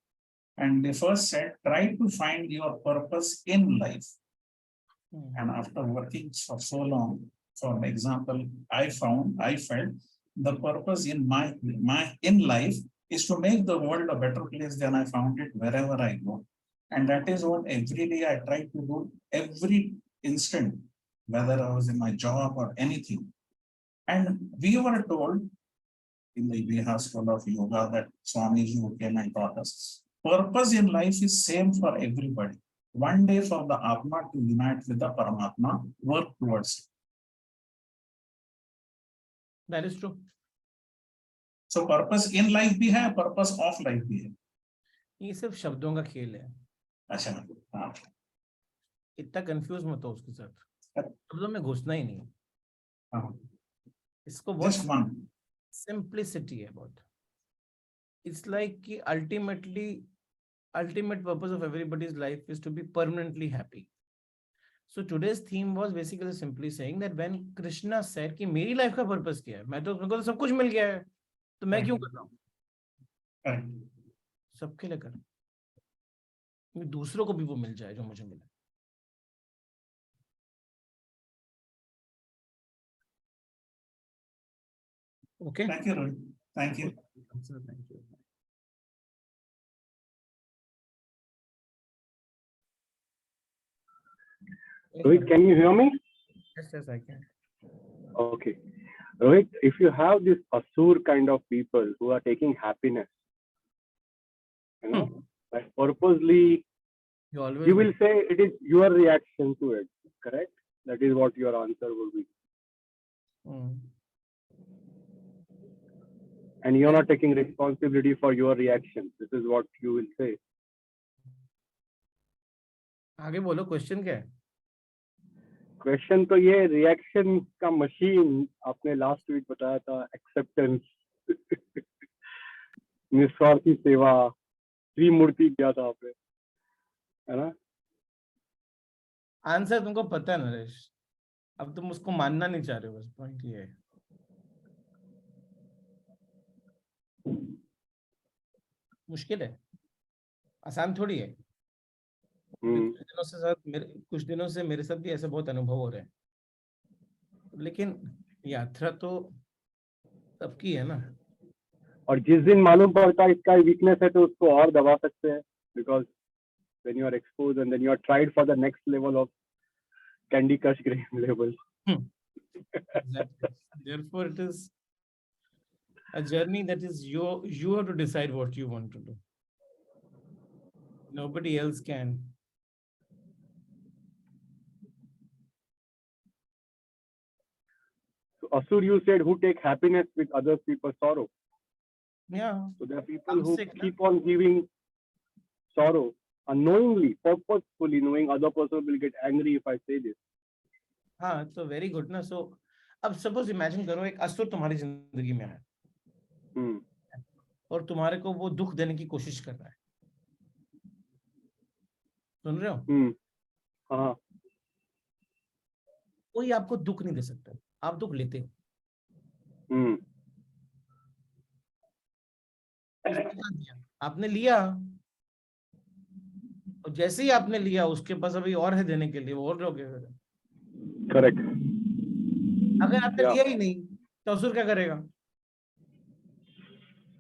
And they first said, try to find your purpose in life. And after working for so long, for example, I felt the purpose in in life is to make the world a better place than I found it wherever I go. And that is what every day I try to do, every instant, whether I was in my job or anything. And we were told in the Viha School of Yoga that Swamiji who came and taught us, purpose in life is same for everybody. One day for the Atma to unite with the Paramatma, work towards it. That is true. So purpose in life भी है, purpose of life भी है. ये सिर्फ शब्दों का खेल है। अच्छा, हाँ. इतना कंफ्यूज मत हो उसके साथ, शब्दों में घुसना ही नहीं। हाँ. इसको बहुत Just one. सिंप्लिसिटी है बहुत। इट्स लाइक कि ultimate purpose of everybody's life is to be permanently happy. So today's theme was basically simply saying that when Krishna said कि मेरी लाइफ का पर्पस क्या है, मैं तो मेरे को तो सब कुछ मिल गया है, तो मैं क्यों कर रहा हूँ? सबके लिए कर, दूसरों को भी वो मिल जाए जो मुझे मिला। Okay. Thank you, Rohit. Thank you. Thank you. Rohit, can you hear me? Yes, I can. Okay. Rohit, if you have this asur kind of people who are taking happiness, like purposely, you will say it is your reaction to it, correct? That is what your answer will be. And you're not taking responsibility for your reaction. This is what you will say. आगे बोलो, क्वेश्चन क्या है? क्वेश्चन तो ये रिएक्शन का मशीन आपने लास्ट वीक बताया था, एक्सेप्टेंस, निस्वार्थी सेवा, त्रिमूर्ति किया था आपने, है ना? आंसर तुमको पता है नरेश, अब तुम उसको मानना नहीं चाह रहे हो, बस पॉइंट ये है। मुश्किल है, आसान थोड़ी है। कुछ दिनों से मेरे साथ भी ऐसे बहुत अनुभव हो रहे हैं, लेकिन यात्रा तो सबकी है ना। और जिस दिन मालूम पड़ता है इसका वीकनेस है तो उसको और दबा सकते हैं, because when you are exposed and then you are tried for the next level of Candy Crush game level. Exactly. Therefore, it is a journey that is you have to decide what you want to do. Nobody else can. So Asur, you said, who take happiness with other people's sorrow. Yeah. So there are people who keep on giving sorrow unknowingly, purposefully, knowing other person will get angry if I say this. हाँ, तो वेरी गुड ना। सो अब सपोज इमेजिन करो एक असुर तुम्हारी जिंदगी में है और तुम्हारे को वो दुख देने की कोशिश कर रहा है, सुन रहे हो? हाँ। कोई आपको दुख नहीं दे सकता, आप दुख लेते हो। आपने लिया और जैसे ही आपने लिया उसके पास अभी और है देने के लिए, वो और लोग। करेक्ट। अगर आपने Yeah. लिया ही नहीं तो असुर क्या करेगा?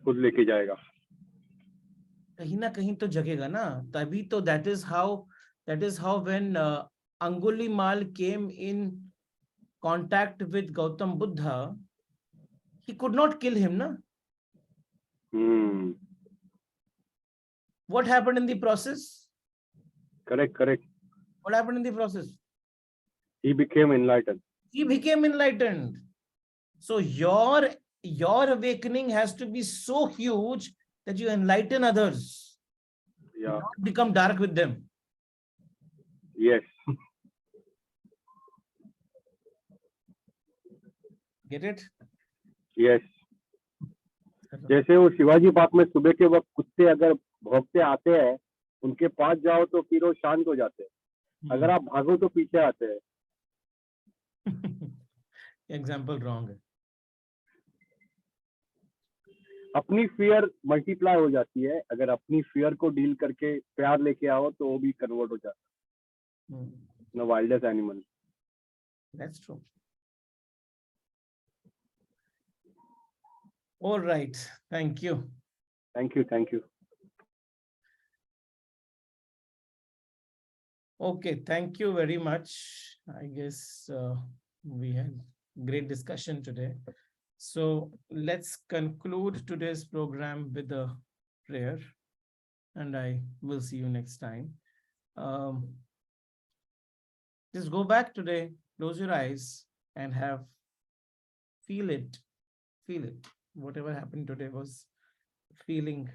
खुद लेके जाएगा. कहीं ना कहीं तो जगेगा ना. तभी तो that is how when Angulimal came in contact with Gautam Buddha, he could not kill him, na? What happened in the process? Correct. What happened in the process? He became enlightened. He became enlightened. So your awakening has to be so huge that you enlighten others, Yeah. not become dark with them. Yes. Get it? Yes. जैसे वो शिवाजी पार्क में सुबह के वक्त कुत्ते अगर भौंकते आते हैं, उनके पास जाओ तो फिर वो शांत हो जाते हैं. अगर आप भागो तो पीछे आते हैं. एग्जाम्पल रॉन्ग है. अपनी फियर मल्टीप्लाई हो जाती है. अगर अपनी फियर को डील करके प्यार लेके आओ तो वो भी कन्वर्ट हो जाता है. The wildest animal. That's true. All right. Thank you. Thank you. Okay. Thank you very much. I guess we had great discussion today. So let's conclude today's program with a prayer, and I will see you next time. Just go back today, close your eyes, and feel it. Whatever happened today was feeling.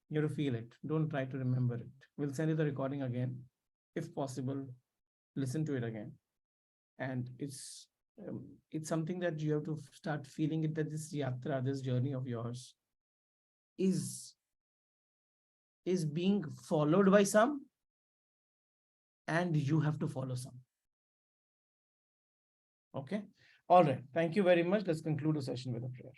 You have to feel it. Don't try to remember it. We'll send you the recording again. If possible, listen to it again. And it's something that you have to start feeling it, that this yatra, this journey of yours is being followed by some, and you have to follow some. Okay. All right. Thank you very much. Let's conclude the session with a prayer.